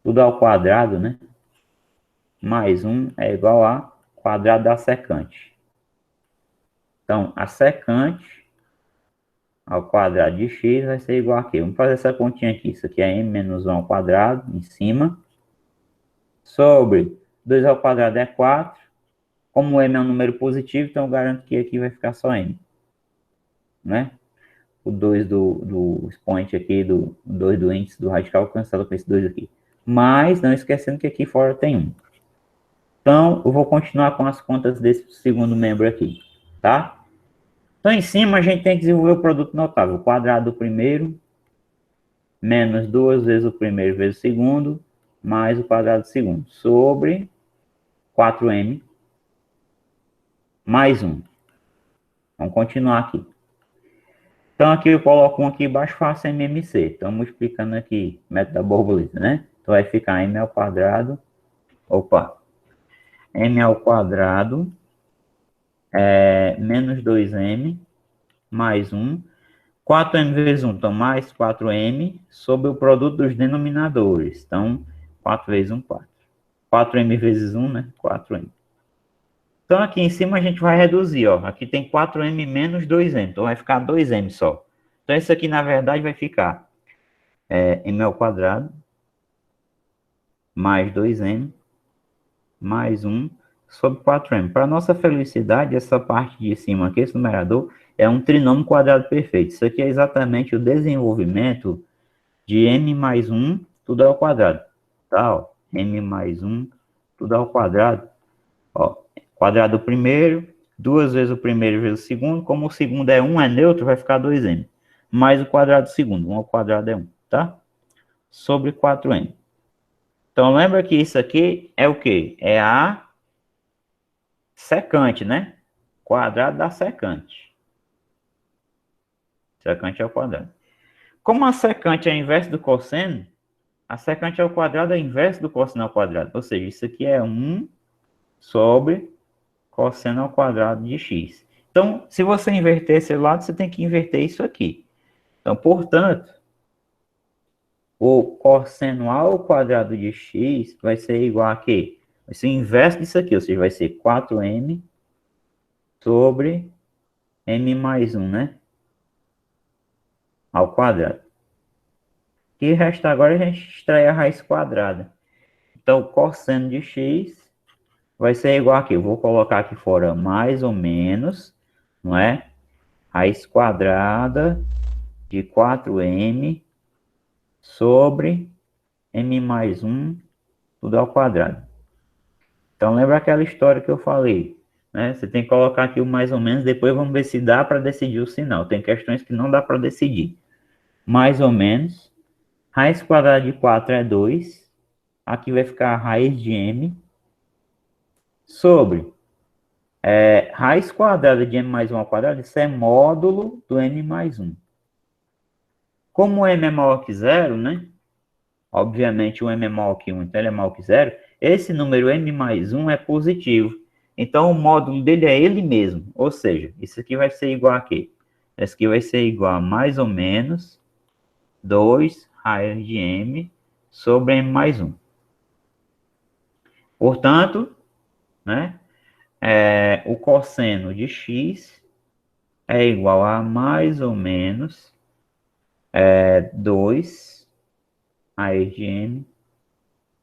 tudo ao quadrado, né? Mais 1 é igual a quadrado da secante. Então, a secante ao quadrado de x vai ser igual a quê? Vamos fazer essa continha aqui. Isso aqui é m menos 1 ao quadrado, em cima, sobre 2 ao quadrado é 4. Como m é um número positivo, então eu garanto que aqui vai ficar só m, né? O 2 do expoente aqui, do 2 do índice do radical, cancela com esse 2 aqui. Mas, não esquecendo que aqui fora tem 1. Então, eu vou continuar com as contas desse segundo membro aqui, tá? Então, em cima, a gente tem que desenvolver o produto notável. O quadrado do primeiro, menos 2 vezes o primeiro vezes o segundo, mais o quadrado do segundo, sobre 4m, mais 1. Vamos continuar aqui. Então, aqui eu coloco um aqui embaixo, faço MMC. Então, multiplicando aqui, método da borboleta, né? Então, vai ficar m ao quadrado, m ao quadrado, menos 2m, mais 1. 4m vezes 1, então, mais 4m, sobre o produto dos denominadores. Então, 4 vezes 1, 4. 4m vezes 1, né? 4m. Então, aqui em cima a gente vai reduzir, ó. Aqui tem 4m menos 2m, então vai ficar 2m só. Então, isso aqui, na verdade, vai ficar m ao quadrado, mais 2m, mais 1, sobre 4m. Para nossa felicidade, essa parte de cima aqui, esse numerador, é um trinômio quadrado perfeito. Isso aqui é exatamente o desenvolvimento de m mais 1, tudo ao quadrado. Tá, ó. M mais 1, tudo ao quadrado. Ó, quadrado do primeiro, 2 vezes o primeiro vezes o segundo. Como o segundo é 1, é neutro, vai ficar 2m. Mais o quadrado do segundo. 1 ao quadrado é 1, tá? Sobre 4m. Então, lembra que isso aqui é o quê? É a secante, né? Quadrado da secante. Secante ao quadrado. Como a secante é a inversa do cosseno, a secante ao quadrado é a inversa do cosseno ao quadrado. Ou seja, isso aqui é 1 sobre cosseno ao quadrado de x. Então, se você inverter esse lado, você tem que inverter isso aqui. Então, portanto, O cosseno ao quadrado de x vai ser igual a quê? Vai ser o inverso disso aqui, ou seja, vai ser 4m sobre m mais 1, né? Ao quadrado. O que resta agora é a gente extrair a raiz quadrada. Então, o cosseno de x vai ser igual aqui. Eu vou colocar aqui fora mais ou menos, não é? Raiz quadrada de 4m sobre m mais 1, tudo ao quadrado. Então, lembra aquela história que eu falei, né? Você tem que colocar aqui o mais ou menos, depois vamos ver se dá para decidir o sinal. Tem questões que não dá para decidir. Mais ou menos, raiz quadrada de 4 é 2. Aqui vai ficar a raiz de m sobre raiz quadrada de m mais 1 ao quadrado, isso é módulo do m mais 1. Como m é maior que zero, né? Obviamente o m é maior que 1, então ele é maior que zero. Esse número m mais 1 é positivo. Então o módulo dele é ele mesmo. Ou seja, isso aqui vai ser igual a quê? Isso aqui vai ser igual a mais ou menos 2 raiz de m sobre m mais 1. Portanto, né? O cosseno de x é igual a mais ou menos 2 raiz de m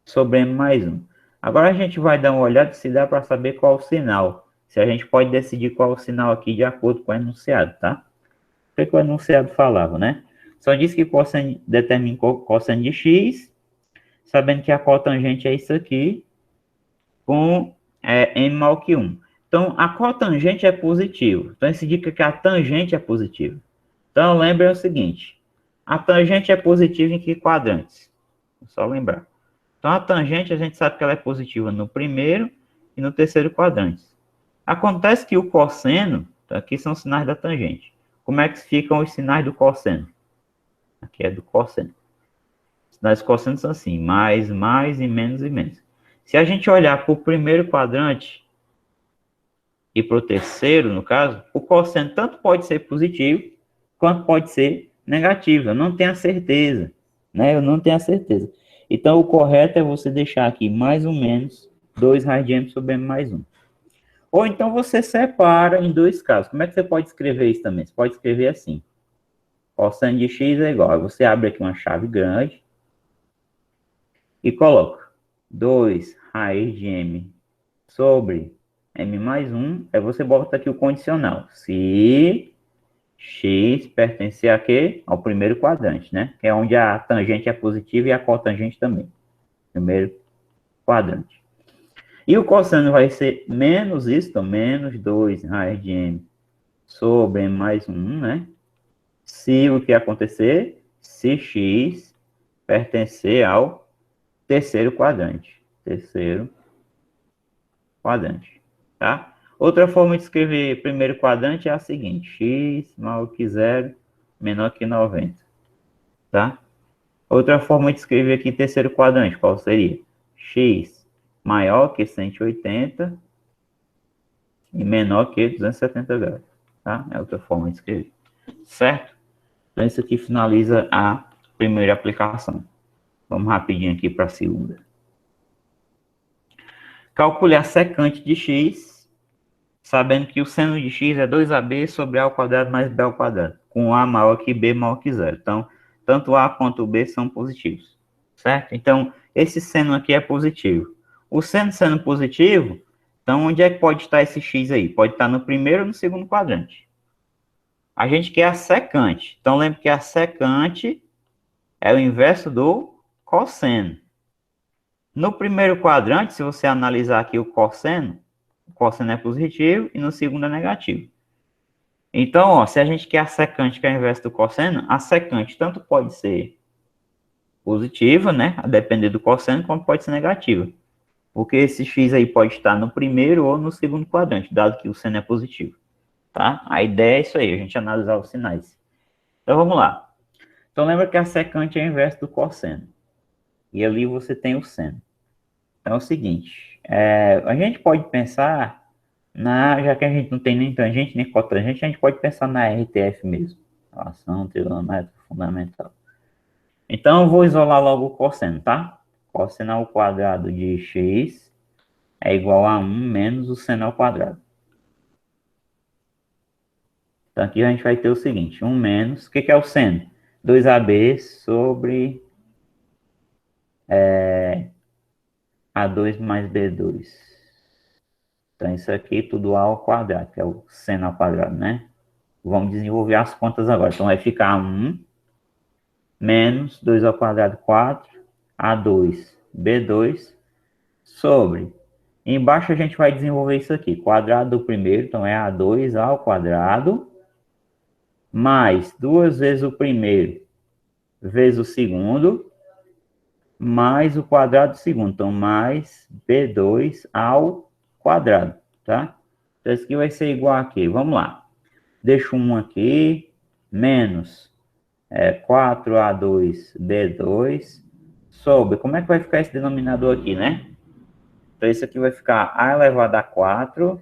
sobre m mais 1. Agora a gente vai dar uma olhada se dá para saber qual o sinal. Se a gente pode decidir qual o sinal aqui de acordo com o enunciado, tá? O que o enunciado falava, né? Só diz que cosseno determina cosseno de x, sabendo que a cotangente é isso aqui, com m maior que 1. Então, a cotangente é positiva. Então, isso indica que a tangente é positiva. Então, lembre o seguinte. A tangente é positiva em que quadrantes? Só lembrar. Então, a tangente, a gente sabe que ela é positiva no primeiro e no terceiro quadrante. Acontece que o cosseno, então aqui são os sinais da tangente. Como é que ficam os sinais do cosseno? Aqui é do cosseno. Os sinais do cosseno são assim, mais e menos e menos. Se a gente olhar para o primeiro quadrante e para o terceiro, no caso, o cosseno tanto pode ser positivo, quanto pode ser negativo. Eu não tenho a certeza, né? Eu não tenho a certeza. Então, o correto é você deixar aqui mais ou menos 2 raiz de m sobre m mais 1. Ou então você separa em dois casos. Como é que você pode escrever isso também? Você pode escrever assim. Cosseno de x é igual. Você abre aqui uma chave grande e coloca 2 raiz de m sobre m mais 1. Aí você bota aqui o condicional. Se x pertencer a quê? Ao primeiro quadrante, né? Que é onde a tangente é positiva e a cotangente também. Primeiro quadrante. E o cosseno vai ser menos isso, então menos 2 raiz de m sobre m mais 1, né? Se o que acontecer? Se x pertencer ao terceiro quadrante. Terceiro quadrante, tá? Outra forma de escrever primeiro quadrante é a seguinte: x maior que zero, menor que 90, tá? Outra forma de escrever aqui terceiro quadrante, qual seria? X maior que 180 e menor que 270 graus, tá? É outra forma de escrever, certo? Então, isso aqui finaliza a primeira aplicação. Vamos rapidinho aqui para a segunda. Calcule a secante de x, sabendo que o seno de x é 2ab sobre a ao quadrado mais b ao quadrado, com a maior que b maior que zero. Então, tanto a quanto b são positivos, certo? Então, esse seno aqui é positivo. O seno sendo positivo, então onde é que pode estar esse x aí? Pode estar no primeiro ou no segundo quadrante. A gente quer a secante. Então, lembre que a secante é o inverso do cosseno. No primeiro quadrante, se você analisar aqui o cosseno é positivo e no segundo é negativo. Então, ó, se a gente quer a secante, que é o inverso do cosseno, a secante tanto pode ser positiva, né, a depender do cosseno, como pode ser negativa. Porque esse x aí pode estar no primeiro ou no segundo quadrante, dado que o seno é positivo, tá? A ideia é isso aí, a gente analisar os sinais. Então, vamos lá. Então, lembra que a secante é o inverso do cosseno. E ali você tem o seno. Então, é o seguinte, a gente pode pensar, já que a gente não tem nem tangente nem cotangente, a gente pode pensar na RTF mesmo, relação trigonométrica fundamental. Então, eu vou isolar logo o cosseno, tá? Cosseno ao quadrado de x é igual a 1 menos o seno ao quadrado. Então, aqui a gente vai ter o seguinte, 1 menos... O que é o seno? 2AB sobre A2 mais B2. Então, isso aqui tudo A ao quadrado, que é o seno ao quadrado, né? Vamos desenvolver as contas agora. Então, vai ficar 1 menos 2 ao quadrado, 4, A2, B2, sobre... Embaixo a gente vai desenvolver isso aqui. Quadrado do primeiro, então é A2 ao quadrado, mais 2 vezes o primeiro, vezes o segundo, mais o quadrado do segundo. Então, mais B2 ao quadrado, tá? Então, isso aqui vai ser igual a quê? Vamos lá. Deixo 1 aqui, menos 4A2B2, sobre... Como é que vai ficar esse denominador aqui, né? Então, isso aqui vai ficar A elevado a 4,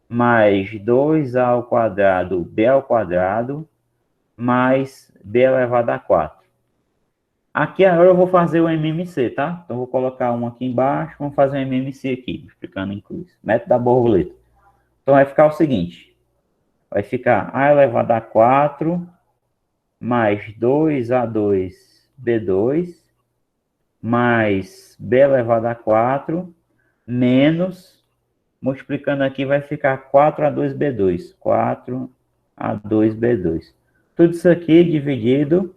mais 2A ao quadrado, B ao quadrado, mais B elevado a 4. Aqui agora eu vou fazer o MMC, tá? Então, eu vou colocar um aqui embaixo, vamos fazer o MMC aqui, explicando inclusive. Método da borboleta. Então, vai ficar o seguinte. Vai ficar A elevado a 4, mais 2A2B2, mais B elevado a 4, menos, multiplicando aqui, vai ficar 4A2B2. 4A2B2. Tudo isso aqui dividido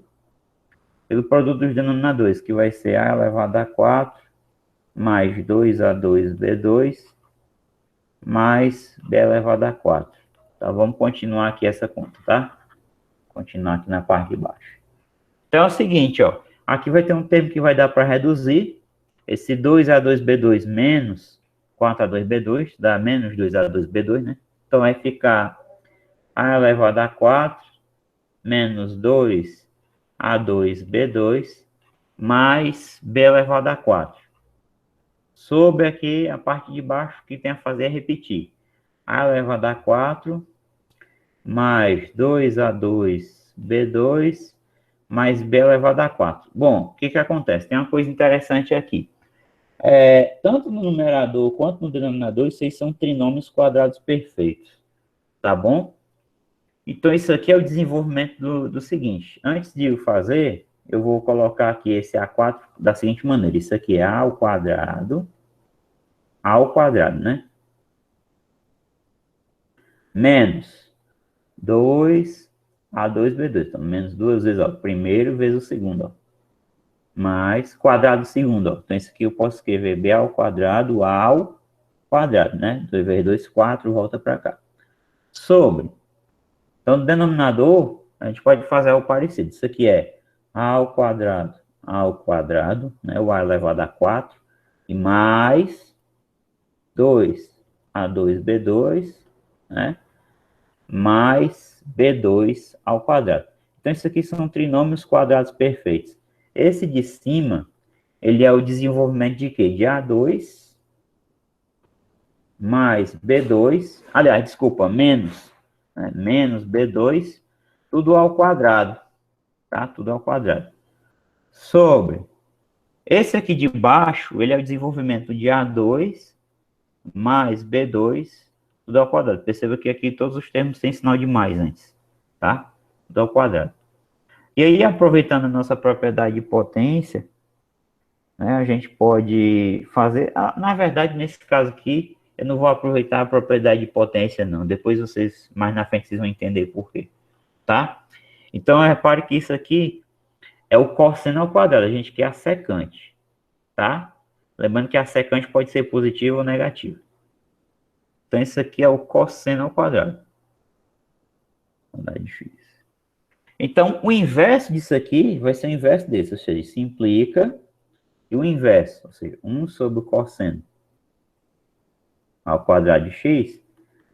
pelo produto dos denominadores, que vai ser A elevado a 4, mais 2A2B2, mais B elevado a 4. Então, vamos continuar aqui essa conta, tá? Continuar aqui na parte de baixo. Então, é o seguinte, ó. Aqui vai ter um termo que vai dar para reduzir. Esse 2A2B2 menos 4A2B2, dá menos 2A2B2, né? Então, vai ficar A elevado a 4, menos 2A2B2, mais B elevado a 4. Sobre aqui, a parte de baixo, o que tem a fazer é repetir. A elevado a 4, mais 2A2B2, mais B elevado a 4. Bom, o que acontece? Tem uma coisa interessante aqui. Tanto no numerador quanto no denominador, vocês são trinômios quadrados perfeitos. Tá bom? Então, isso aqui é o desenvolvimento do seguinte. Antes de eu fazer, eu vou colocar aqui esse A4 da seguinte maneira. Isso aqui é A ao quadrado, né? Menos 2A2B2. Então, menos duas vezes, ó. Primeiro vezes o segundo, ó. Mais quadrado do segundo, ó. Então, isso aqui eu posso escrever B ao quadrado, né? 2 vezes 2, 4, volta para cá. Sobre. Então, no denominador, a gente pode fazer algo parecido. Isso aqui é A ao quadrado, né? O A elevado a 4, e mais 2A2B2, né? Mais B2 ao quadrado. Então, isso aqui são trinômios quadrados perfeitos. Esse de cima, ele é o desenvolvimento de quê? De A2 mais B2, aliás, desculpa, menos, né? Menos B2, tudo ao quadrado, tá? Tudo ao quadrado. Sobre esse aqui de baixo, ele é o desenvolvimento de A2 mais B2, tudo ao quadrado. Perceba que aqui todos os termos têm sinal de mais antes, tá? Tudo ao quadrado. E aí, aproveitando a nossa propriedade de potência, né, a gente pode fazer... na verdade, nesse caso aqui, eu não vou aproveitar a propriedade de potência, não. Depois vocês, mais na frente, vocês vão entender por quê, tá? Então, repare que isso aqui é o cosseno ao quadrado. A gente quer a secante, tá? Lembrando que a secante pode ser positiva ou negativa. Então, isso aqui é o cosseno ao quadrado. Então, o inverso disso aqui vai ser o inverso desse, ou seja, se implica e o inverso, ou seja, 1 sobre o cosseno ao quadrado de x,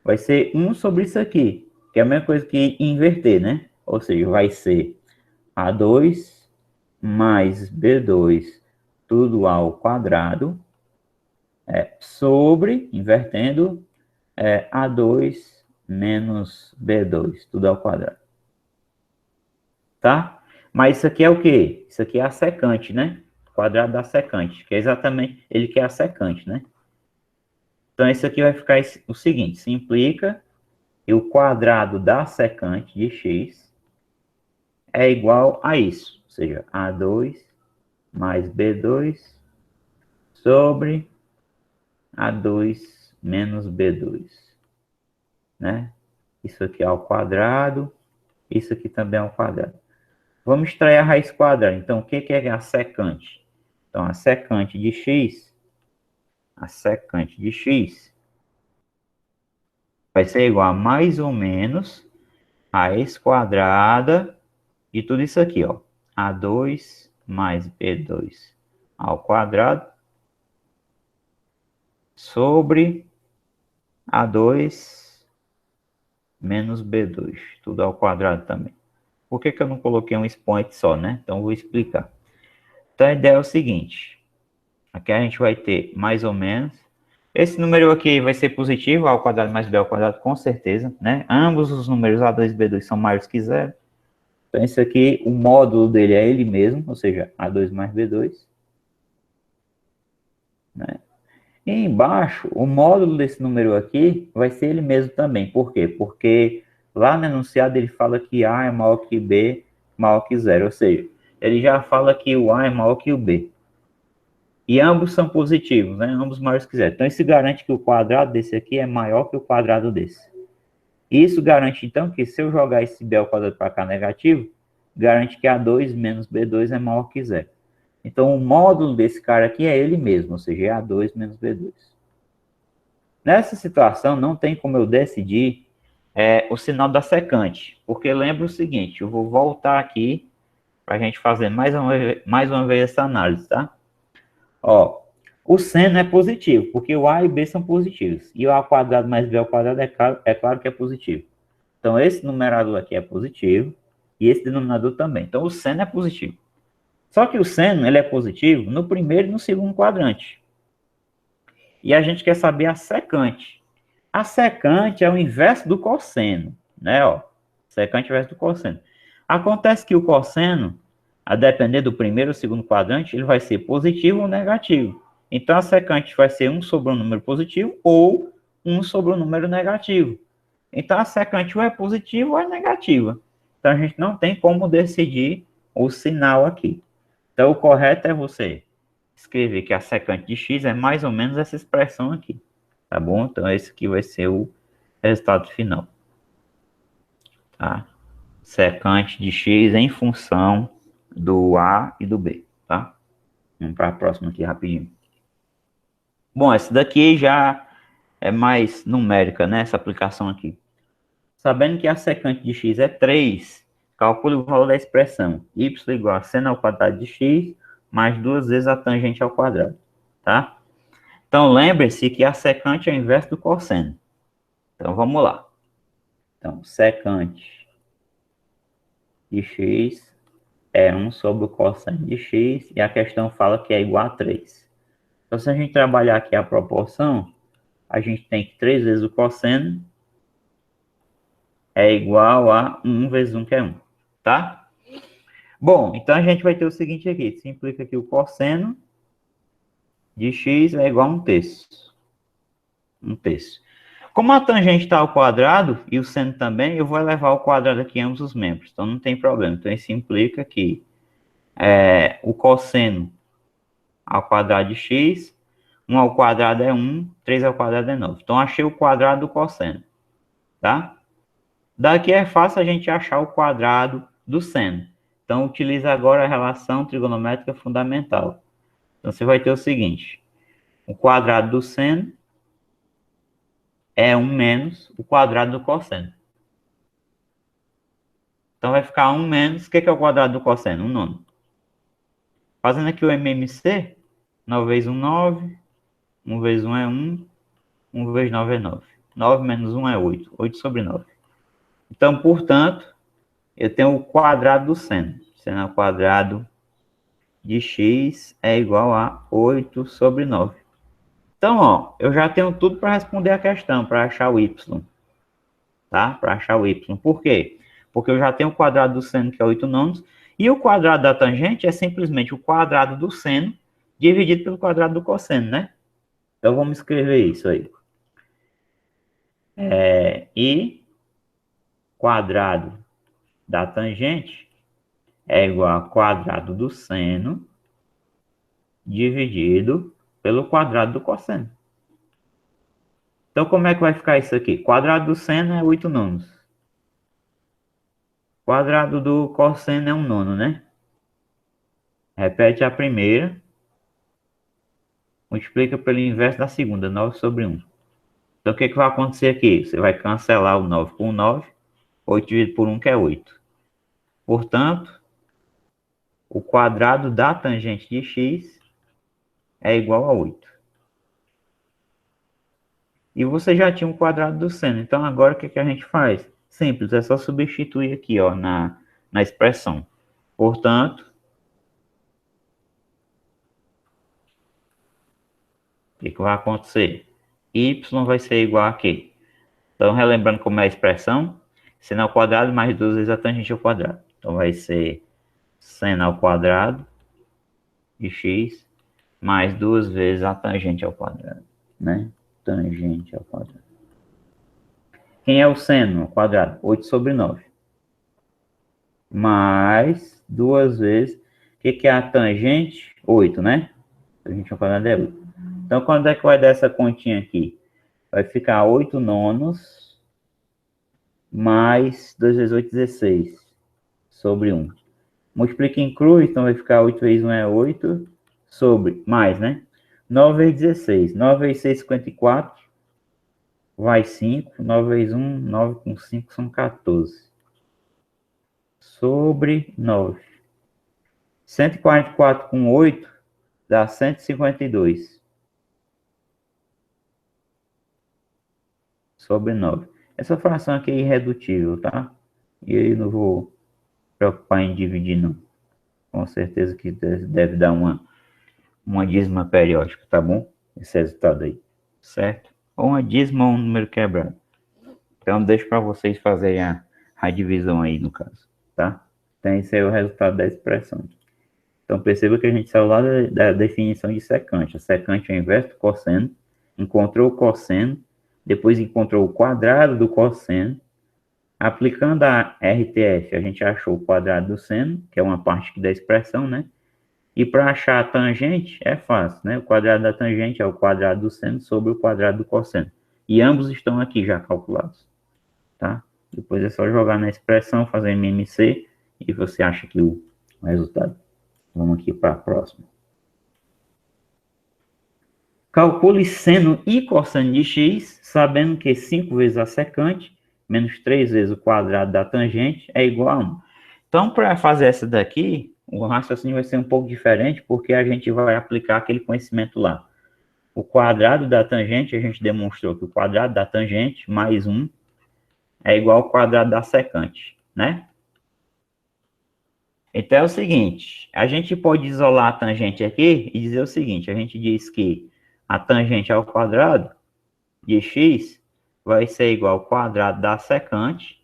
vai ser 1 sobre isso aqui, que é a mesma coisa que inverter, né? Ou seja, vai ser A2 mais B2, tudo ao quadrado, sobre, invertendo, A2 menos B2, tudo ao quadrado. Tá? Mas isso aqui é o quê? Isso aqui é a secante, né? Quadrado da secante, que é exatamente, ele quer a secante, né? Então, isso aqui vai ficar o seguinte, se implica que o quadrado da secante de x é igual a isso, ou seja, A2 mais B2 sobre A2 menos B2, né? Isso aqui é ao quadrado, isso aqui também é ao quadrado. Vamos extrair a raiz quadrada. Então, o que é a secante? Então, a secante de x vai ser igual a mais ou menos raiz quadrada de tudo isso aqui, ó. A2 mais B2 ao quadrado sobre A2 menos B2, tudo ao quadrado também. Por que eu não coloquei um expoente só, né? Então, eu vou explicar. Então, a ideia é o seguinte. Aqui a gente vai ter mais ou menos. Esse número aqui vai ser positivo, A ao quadrado mais B ao quadrado, com certeza, né? Ambos os números A2 e B2 são maiores que zero. Então, esse aqui, o módulo dele é ele mesmo, ou seja, A2 mais B2. Né? E embaixo, o módulo desse número aqui vai ser ele mesmo também. Por quê? Porque lá no enunciado ele fala que A é maior que B, maior que zero. Ou seja, ele já fala que o A é maior que o B. E ambos são positivos, né? Ambos maiores que zero. Então, isso garante que o quadrado desse aqui é maior que o quadrado desse. Isso garante, então, que se eu jogar esse B ao quadrado para cá negativo, garante que A2 menos B2 é maior que zero. Então, o módulo desse cara aqui é ele mesmo, ou seja, é A2 menos B2. Nessa situação, não tem como eu decidir o sinal da secante, porque lembra o seguinte, eu vou voltar aqui para a gente fazer mais uma vez essa análise, tá? Ó, o seno é positivo, porque o A e B são positivos. E o A quadrado mais B ao quadrado é claro que é positivo. Então, esse numerador aqui é positivo e esse denominador também. Então, o seno é positivo. Só que o seno ele é positivo no primeiro e no segundo quadrante. E a gente quer saber a secante. A secante é o inverso do cosseno, né? Ó, secante é o inverso do cosseno. Acontece que o cosseno, a depender do primeiro ou segundo quadrante, ele vai ser positivo ou negativo. Então, a secante vai ser 1 sobre um número positivo ou 1 sobre um número negativo. Então, a secante ou é positiva ou é negativa. Então, a gente não tem como decidir o sinal aqui. Então, o correto é você escrever que a secante de x é mais ou menos essa expressão aqui. Tá bom? Então, esse aqui vai ser o resultado final. Tá? Secante de x em função do A e do B, tá? Vamos para a próxima aqui rapidinho. Bom, essa daqui já é mais numérica, né? Essa aplicação aqui. Sabendo que a secante de x é 3, calcule o valor da expressão y igual a seno ao quadrado de x mais 2 vezes a tangente ao quadrado, tá? Então, lembre-se que a secante é o inverso do cosseno. Então, vamos lá. Então, secante de x é 1 sobre o cosseno de x, e a questão fala que é igual a 3. Então, se a gente trabalhar aqui a proporção, a gente tem que 3 vezes o cosseno é igual a 1 vezes 1, que é 1, tá? Bom, então a gente vai ter o seguinte aqui, simplifica que o cosseno de x é igual a 1/3. 1/3. Como a tangente está ao quadrado, e o seno também, eu vou elevar ao quadrado aqui em ambos os membros, então não tem problema. Então, isso implica que o cosseno ao quadrado de x, 1 ao quadrado é 1, 3 ao quadrado é 9. Então, achei o quadrado do cosseno, tá? Daqui é fácil a gente achar o quadrado do seno. Então, utiliza agora a relação trigonométrica fundamental. Então, você vai ter o seguinte, o quadrado do seno é 1 menos o quadrado do cosseno. Então, vai ficar 1 menos, o que é o quadrado do cosseno? 1/9. Fazendo aqui o MMC, 9 vezes 1, 9. 1 vezes 1 é 1. 1 vezes 9 é 9. 9 menos 1 é 8. 8 sobre 9. Então, portanto, eu tenho o quadrado do seno. Seno ao quadrado de x é igual a 8 sobre 9. Então, ó, eu já tenho tudo para responder a questão, para achar o y. Tá? Para achar o y. Por quê? Porque eu já tenho o quadrado do seno, que é 8/9, E o quadrado da tangente é simplesmente o quadrado do seno dividido pelo quadrado do cosseno, né? Então, vamos escrever isso aí. I quadrado da tangente é igual ao quadrado do seno dividido pelo quadrado do cosseno. Então, como é que vai ficar isso aqui? Quadrado do seno é 8 nonos. Quadrado do cosseno é 1 nono, né? Repete a primeira. Multiplica pelo inverso da segunda, 9 sobre 1. Então, o que vai acontecer aqui? Você vai cancelar o 9 por 9. 8 dividido por 1, que é 8. Portanto, o quadrado da tangente de x é igual a 8. E você já tinha um quadrado do seno. Então, agora o que a gente faz? Simples, é só substituir aqui ó, na expressão. Portanto, o que vai acontecer? Y vai ser igual a quê? Então, relembrando como é a expressão, seno ao quadrado mais 2 vezes a tangente ao quadrado. Então, vai ser seno ao quadrado de x mais 2 vezes a tangente ao quadrado, né? Tangente ao quadrado. Quem é o seno ao quadrado? 8 sobre 9. Mais 2 vezes. O que é a tangente? 8, né? Tangente ao quadrado é 8. Então, quando é que vai dar essa continha aqui? Vai ficar 8 nonos mais 2 vezes 8, 16. Sobre 1. Multiplica em cruz, então vai ficar 8 vezes 1 é 8. Sobre, mais, né? 9 vezes 16. 9 vezes 6, 54. Vai 5. 9 vezes 1, 9 com 5 são 14. Sobre 9. 144 com 8 dá 152. Sobre 9. Essa fração aqui é irredutível, tá? E eu não vou preocupar em dividir, não. Com certeza que deve dar uma dízima periódica, tá bom? Esse resultado aí, certo? Ou uma dízima ou um número quebrado. Então, deixo para vocês fazerem a divisão aí, no caso, tá? Então, esse é o resultado da expressão. Então, perceba que a gente saiu lá da definição de secante. A secante é o inverso do cosseno, encontrou o cosseno, depois encontrou o quadrado do cosseno. Aplicando a RTF, a gente achou o quadrado do seno, que é uma parte aqui da expressão, né? E para achar a tangente, é fácil, né? O quadrado da tangente é o quadrado do seno sobre o quadrado do cosseno. E ambos estão aqui já calculados, tá? Depois é só jogar na expressão, fazer MMC, e você acha que o resultado. Vamos aqui para a próxima. Calcule seno e cosseno de x, sabendo que 5 vezes a secante, menos 3 vezes o quadrado da tangente, é igual a 1. Então, para fazer essa daqui, o raciocínio vai ser um pouco diferente, porque a gente vai aplicar aquele conhecimento lá. O quadrado da tangente, a gente demonstrou que o quadrado da tangente mais 1 é igual ao quadrado da secante, né? Então é o seguinte, a gente pode isolar a tangente aqui e dizer o seguinte, a gente diz que a tangente ao quadrado de x vai ser igual ao quadrado da secante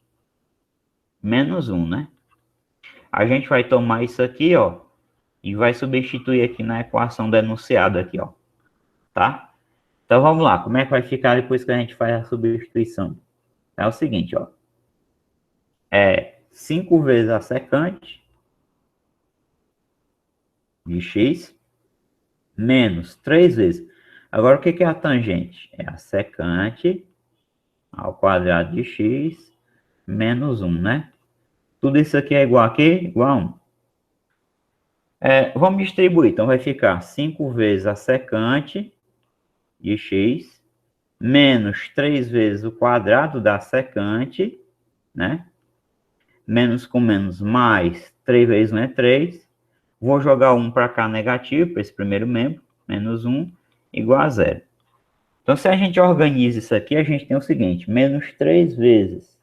menos 1, né? A gente vai tomar isso aqui, ó, e vai substituir aqui na equação do enunciado aqui, ó, tá? Então vamos lá, como é que vai ficar depois que a gente faz a substituição? É o seguinte, ó, é 5 vezes a secante de x menos 3 vezes. Agora, o que é a tangente? É a secante ao quadrado de x menos 1, né? Tudo isso aqui é igual a quê? Igual a 1. Vamos distribuir. Então, vai ficar 5 vezes a secante de x menos 3 vezes o quadrado da secante, né? Menos com menos mais 3 vezes 1 é 3. Vou jogar 1 para cá negativo, para esse primeiro membro. Menos 1 igual a 0. Então, se a gente organiza isso aqui, a gente tem o seguinte, menos 3 vezes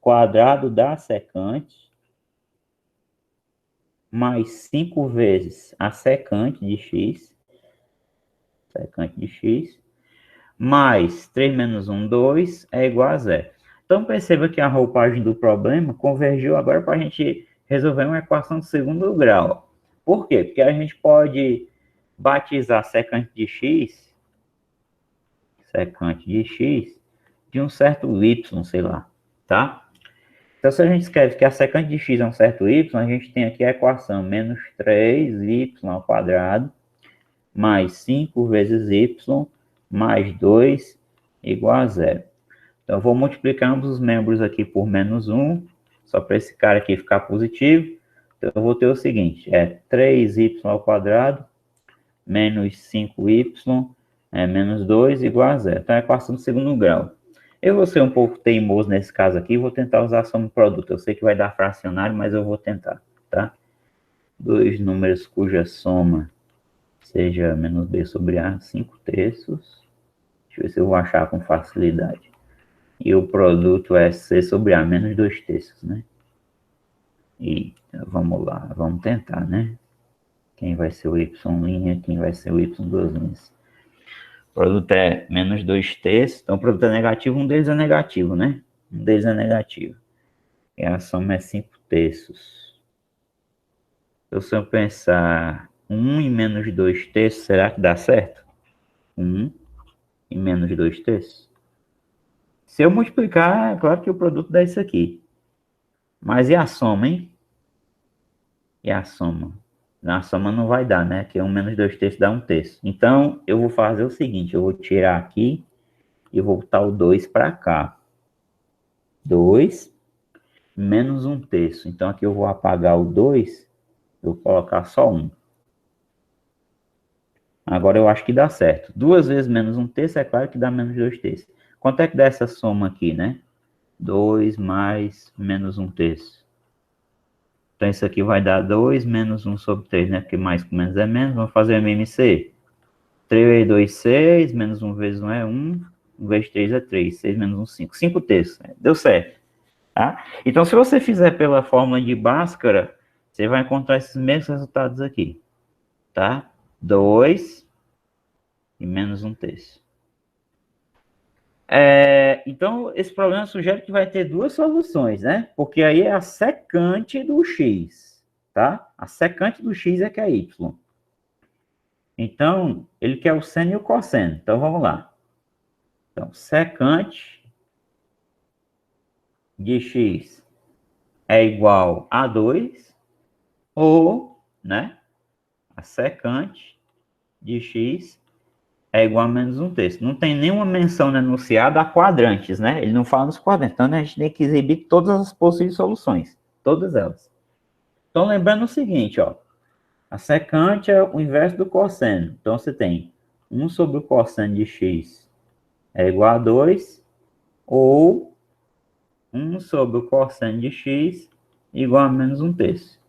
quadrado da secante, mais 5 vezes a secante de x, mais 3 menos 1, 2, é igual a 0. Então, perceba que a roupagem do problema convergiu agora para a gente resolver uma equação de segundo grau. Por quê? Porque a gente pode batizar secante de x de um certo y, sei lá, tá? Então, se a gente escreve que a secante de x é um certo y, a gente tem aqui a equação menos 3y ao quadrado mais 5 vezes y mais 2 igual a zero. Então, eu vou multiplicar ambos os membros aqui por menos 1, só para esse cara aqui ficar positivo. Então, eu vou ter o seguinte, é 3y ao quadrado menos 5y menos 2 igual a zero. Então, é a equação do segundo grau. Eu vou ser um pouco teimoso nesse caso aqui, vou tentar usar a soma do produto. Eu sei que vai dar fracionário, mas eu vou tentar, tá? Dois números cuja soma seja menos b sobre a, 5 terços. Deixa eu ver se eu vou achar com facilidade. E o produto é c sobre a menos 2 terços, né? E vamos lá, vamos tentar, né? Quem vai ser o y', quem vai ser o y duas linhas. O produto é menos 2 terços, então o produto é negativo, um deles é negativo, né? Um deles é negativo. E a soma é 5 terços. Então, se eu pensar 1 e menos 2 terços, será que dá certo? 1 e menos 2 terços. Se eu multiplicar, é claro que o produto dá isso aqui. Mas e a soma, hein? E a soma? Na soma não vai dar, né? Que 1 menos 2 terços dá 1 terço. Então, eu vou fazer o seguinte, eu vou tirar aqui e vou botar o 2 para cá. 2 menos 1 terço. Então, aqui eu vou apagar o 2, eu vou colocar só 1. Agora eu acho que dá certo. 2 vezes menos 1 terço, é claro que dá menos 2 terços. Quanto é que dá essa soma aqui, né? 2 mais menos 1 terço. Então, isso aqui vai dar 2 menos 1 sobre 3, né? Porque mais com menos é menos. Vamos fazer MMC. 3 vezes 2, 6. Menos 1 vezes 1 é 1. 1 vezes 3 é 3. 6 menos 1, 5. 5 terços. Deu certo. Tá? Então, se você fizer pela fórmula de Bhaskara, você vai encontrar esses mesmos resultados aqui. Tá? 2 e menos 1 terço. Então, esse problema sugere que vai ter duas soluções, né? Porque aí é a secante do x, tá? A secante do x é que é y. Então, ele quer o seno e o cosseno. Então, vamos lá. Então, secante de x é igual a 2, ou, né? A secante de x é igual a menos 1 terço. Não tem nenhuma menção no enunciado a quadrantes, né? Ele não fala nos quadrantes. Então, a gente tem que exibir todas as possíveis soluções. Todas elas. Então, lembrando o seguinte, ó. A secante é o inverso do cosseno. Então, você tem 1 sobre o cosseno de x é igual a 2, ou 1 sobre o cosseno de x igual a menos 1 terço.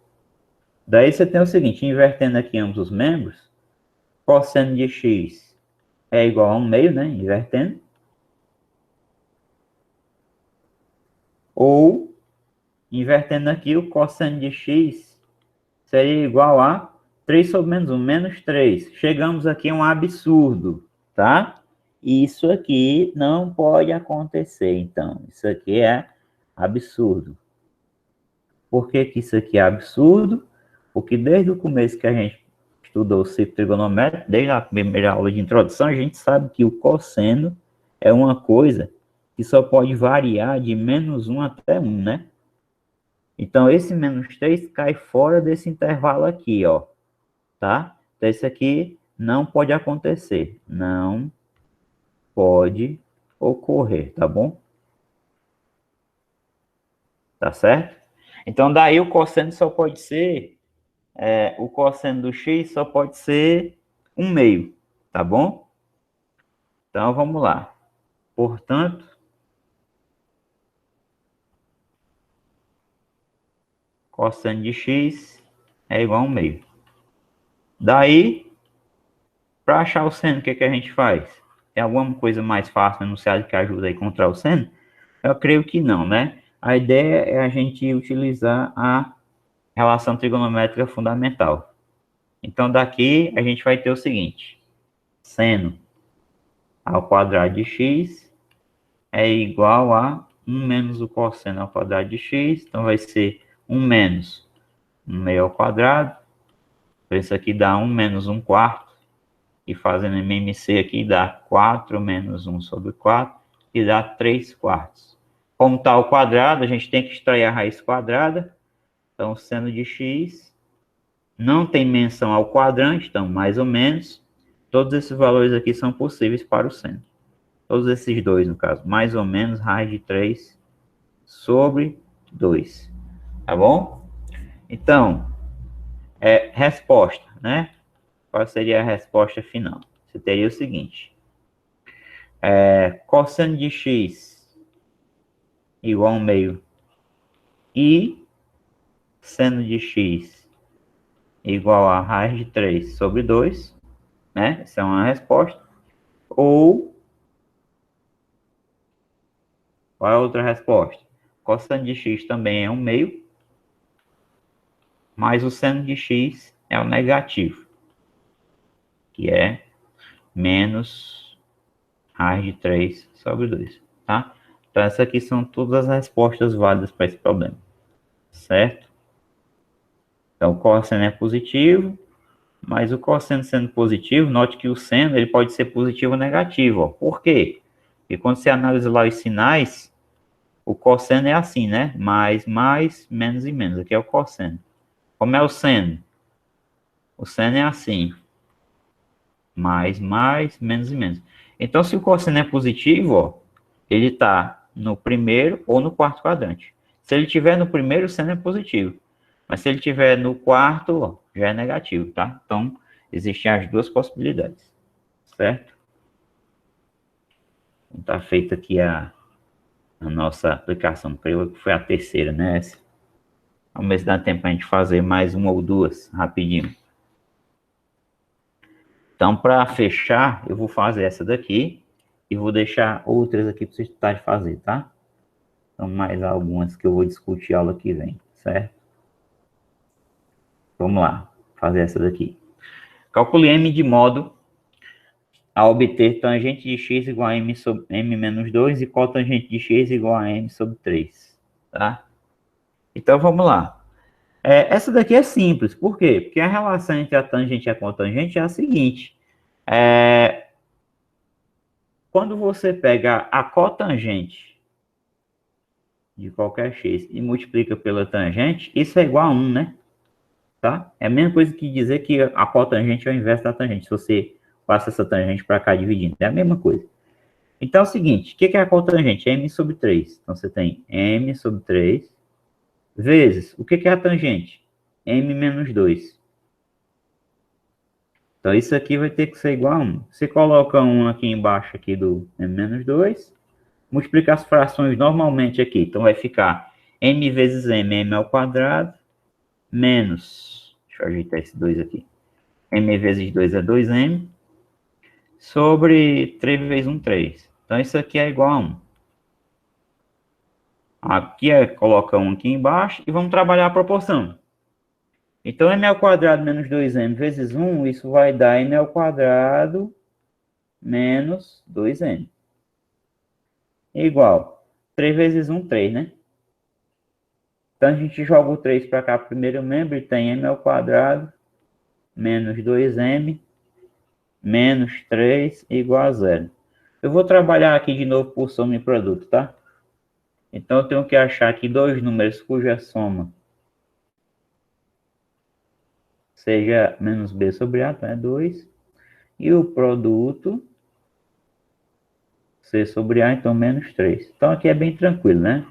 Daí, você tem o seguinte, invertendo aqui ambos os membros, cosseno de x é igual a 1 meio, né? Invertendo. Ou, invertendo aqui, o cosseno de x seria igual a 3 sobre menos 1, menos 3. Chegamos aqui a um absurdo, tá? Isso aqui não pode acontecer, então. Isso aqui é absurdo. Por que que isso aqui é absurdo? Porque desde o começo que a gente estudou o ciclo trigonométrico, desde a primeira aula de introdução, a gente sabe que o cosseno é uma coisa que só pode variar de menos 1 até 1, né? Então, esse menos 3 cai fora desse intervalo aqui, ó. Tá? Então, isso aqui não pode acontecer. Não pode ocorrer, tá bom? Tá certo? Então, daí o cosseno só pode ser... o cosseno do x só pode ser 1 meio, tá bom? Então, vamos lá. Portanto, cosseno de x é igual a 1 meio. Daí, para achar o seno, o que, que a gente faz? Tem alguma coisa mais fácil no enunciado que ajuda a encontrar o seno? Eu creio que não, né? A ideia é a gente utilizar a relação trigonométrica fundamental. Então, daqui a gente vai ter o seguinte. Seno ao quadrado de x é igual a 1 menos o cosseno ao quadrado de x. Então, vai ser 1 menos 1 meio ao quadrado. Então, isso aqui dá 1 menos 1 quarto. E fazendo MMC aqui dá 4 menos 1 sobre 4. E dá 3 quartos. Como está ao quadrado, a gente tem que extrair a raiz quadrada. Então, seno de x não tem menção ao quadrante, então, mais ou menos. Todos esses valores aqui são possíveis para o seno. Todos esses dois, no caso. Mais ou menos raiz de 3 sobre 2. Tá bom? Então, resposta, né? Qual seria a resposta final? Você teria o seguinte. Cosseno de x igual a 1 meio e seno de x igual a raiz de 3 sobre 2, né? Essa é uma resposta. Ou, qual é a outra resposta? Cosseno de x também é 1 meio, mas o seno de x é o negativo, que é menos raiz de 3 sobre 2, tá? Então, essas aqui são todas as respostas válidas para esse problema, certo? Então, o cosseno é positivo, mas o cosseno sendo positivo, note que o seno ele pode ser positivo ou negativo. Ó. Por quê? Porque quando você analisa lá os sinais, o cosseno é assim, né? Mais, menos e menos. Aqui é o cosseno. Como é o seno? O seno é assim. Mais, menos e menos. Então, se o cosseno é positivo, ó, ele está no primeiro ou no quarto quadrante. Se ele estiver no primeiro, o seno é positivo. Mas se ele estiver no quarto, ó, já é negativo, tá? Então, existem as duas possibilidades, certo? Então, tá feita aqui a nossa aplicação. Creio que foi a terceira, né? Ao mesmo dá tempo a gente fazer mais uma ou duas, rapidinho. Então, para fechar, eu vou fazer essa daqui e vou deixar outras aqui para vocês tentarem fazer, tá? Então, mais algumas que eu vou discutir a aula que vem, certo? Vamos lá, fazer essa daqui. Calcule M de modo a obter tangente de x igual a m sobre m menos 2 e cotangente de x igual a m sobre 3, tá? Então, vamos lá. Essa daqui é simples, por quê? Porque a relação entre a tangente e a cotangente é a seguinte. Quando você pega a cotangente de qualquer x e multiplica pela tangente, isso é igual a 1, né? Tá? É a mesma coisa que dizer que a cotangente é o inverso da tangente. Se você passa essa tangente para cá dividindo, é a mesma coisa. Então é o seguinte, o que é a cotangente? É m sobre 3. Então você tem m sobre 3 vezes, o que é a tangente? M menos 2. Então isso aqui vai ter que ser igual a 1. Você coloca 1 aqui embaixo aqui do m menos 2, multiplica as frações normalmente aqui. Então vai ficar m vezes m ao quadrado, menos, deixa eu ajeitar esse 2 aqui, m vezes 2 é 2m, sobre 3 vezes 1, 3. Então isso aqui é igual a 1. Aqui coloca 1 aqui embaixo e vamos trabalhar a proporção. Então m ao quadrado menos 2m vezes 1, isso vai dar m ao quadrado menos 2m. Igual 3 vezes 1, 3, né? Então a gente joga o 3 para cá, primeiro membro, e tem m ao quadrado menos 2m menos 3 igual a 0. Eu vou trabalhar aqui de novo por soma e produto, tá? Então eu tenho que achar aqui dois números cuja soma seja menos b sobre a, então é 2. E o produto c sobre a, então menos 3. Então aqui é bem tranquilo, né?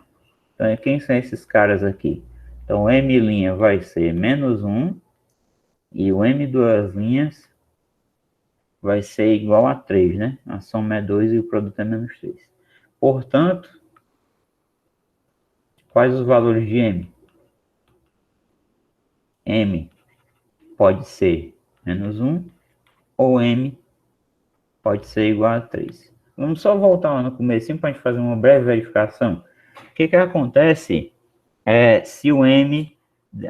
Então quem são esses caras aqui? Então m' vai ser menos 1 e o m duas linhas vai ser igual a 3, né? A soma é 2 e o produto é menos 3. Portanto, quais os valores de m? M pode ser menos 1 ou m pode ser igual a 3. Vamos só voltar lá no começo para a gente fazer uma breve verificação. O que acontece se o m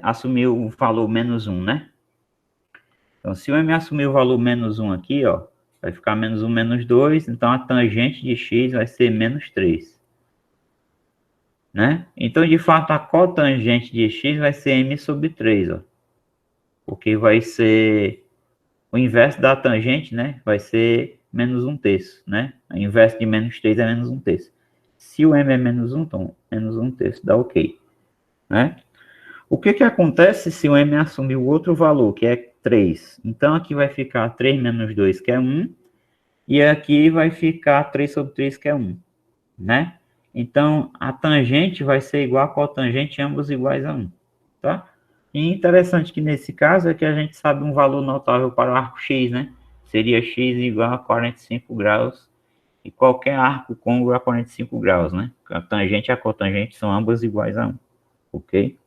assumiu o valor menos 1, né? Então, se o m assumir o valor menos 1 aqui, ó, vai ficar menos 1, menos 2, então a tangente de x vai ser menos 3. né? Então, de fato, a cotangente de x vai ser m sobre 3, ó. Porque vai ser o inverso da tangente, né? Vai ser menos 1/3, né? O inverso de menos 3 é menos 1/3. Se o m é menos 1, então menos 1/3 dá ok, né? O que que acontece se o m assumir o outro valor, que é 3? Então, aqui vai ficar 3 menos 2, que é 1, e aqui vai ficar 3 sobre 3, que é 1, né? Então, a tangente vai ser igual a cotangente, ambos iguais a 1, tá? E interessante que nesse caso é que a gente sabe um valor notável para o arco x, né? Seria x igual a 45 graus, e qualquer arco côncavo a 45 graus, né? A tangente e a cotangente são ambas iguais a 1, ok?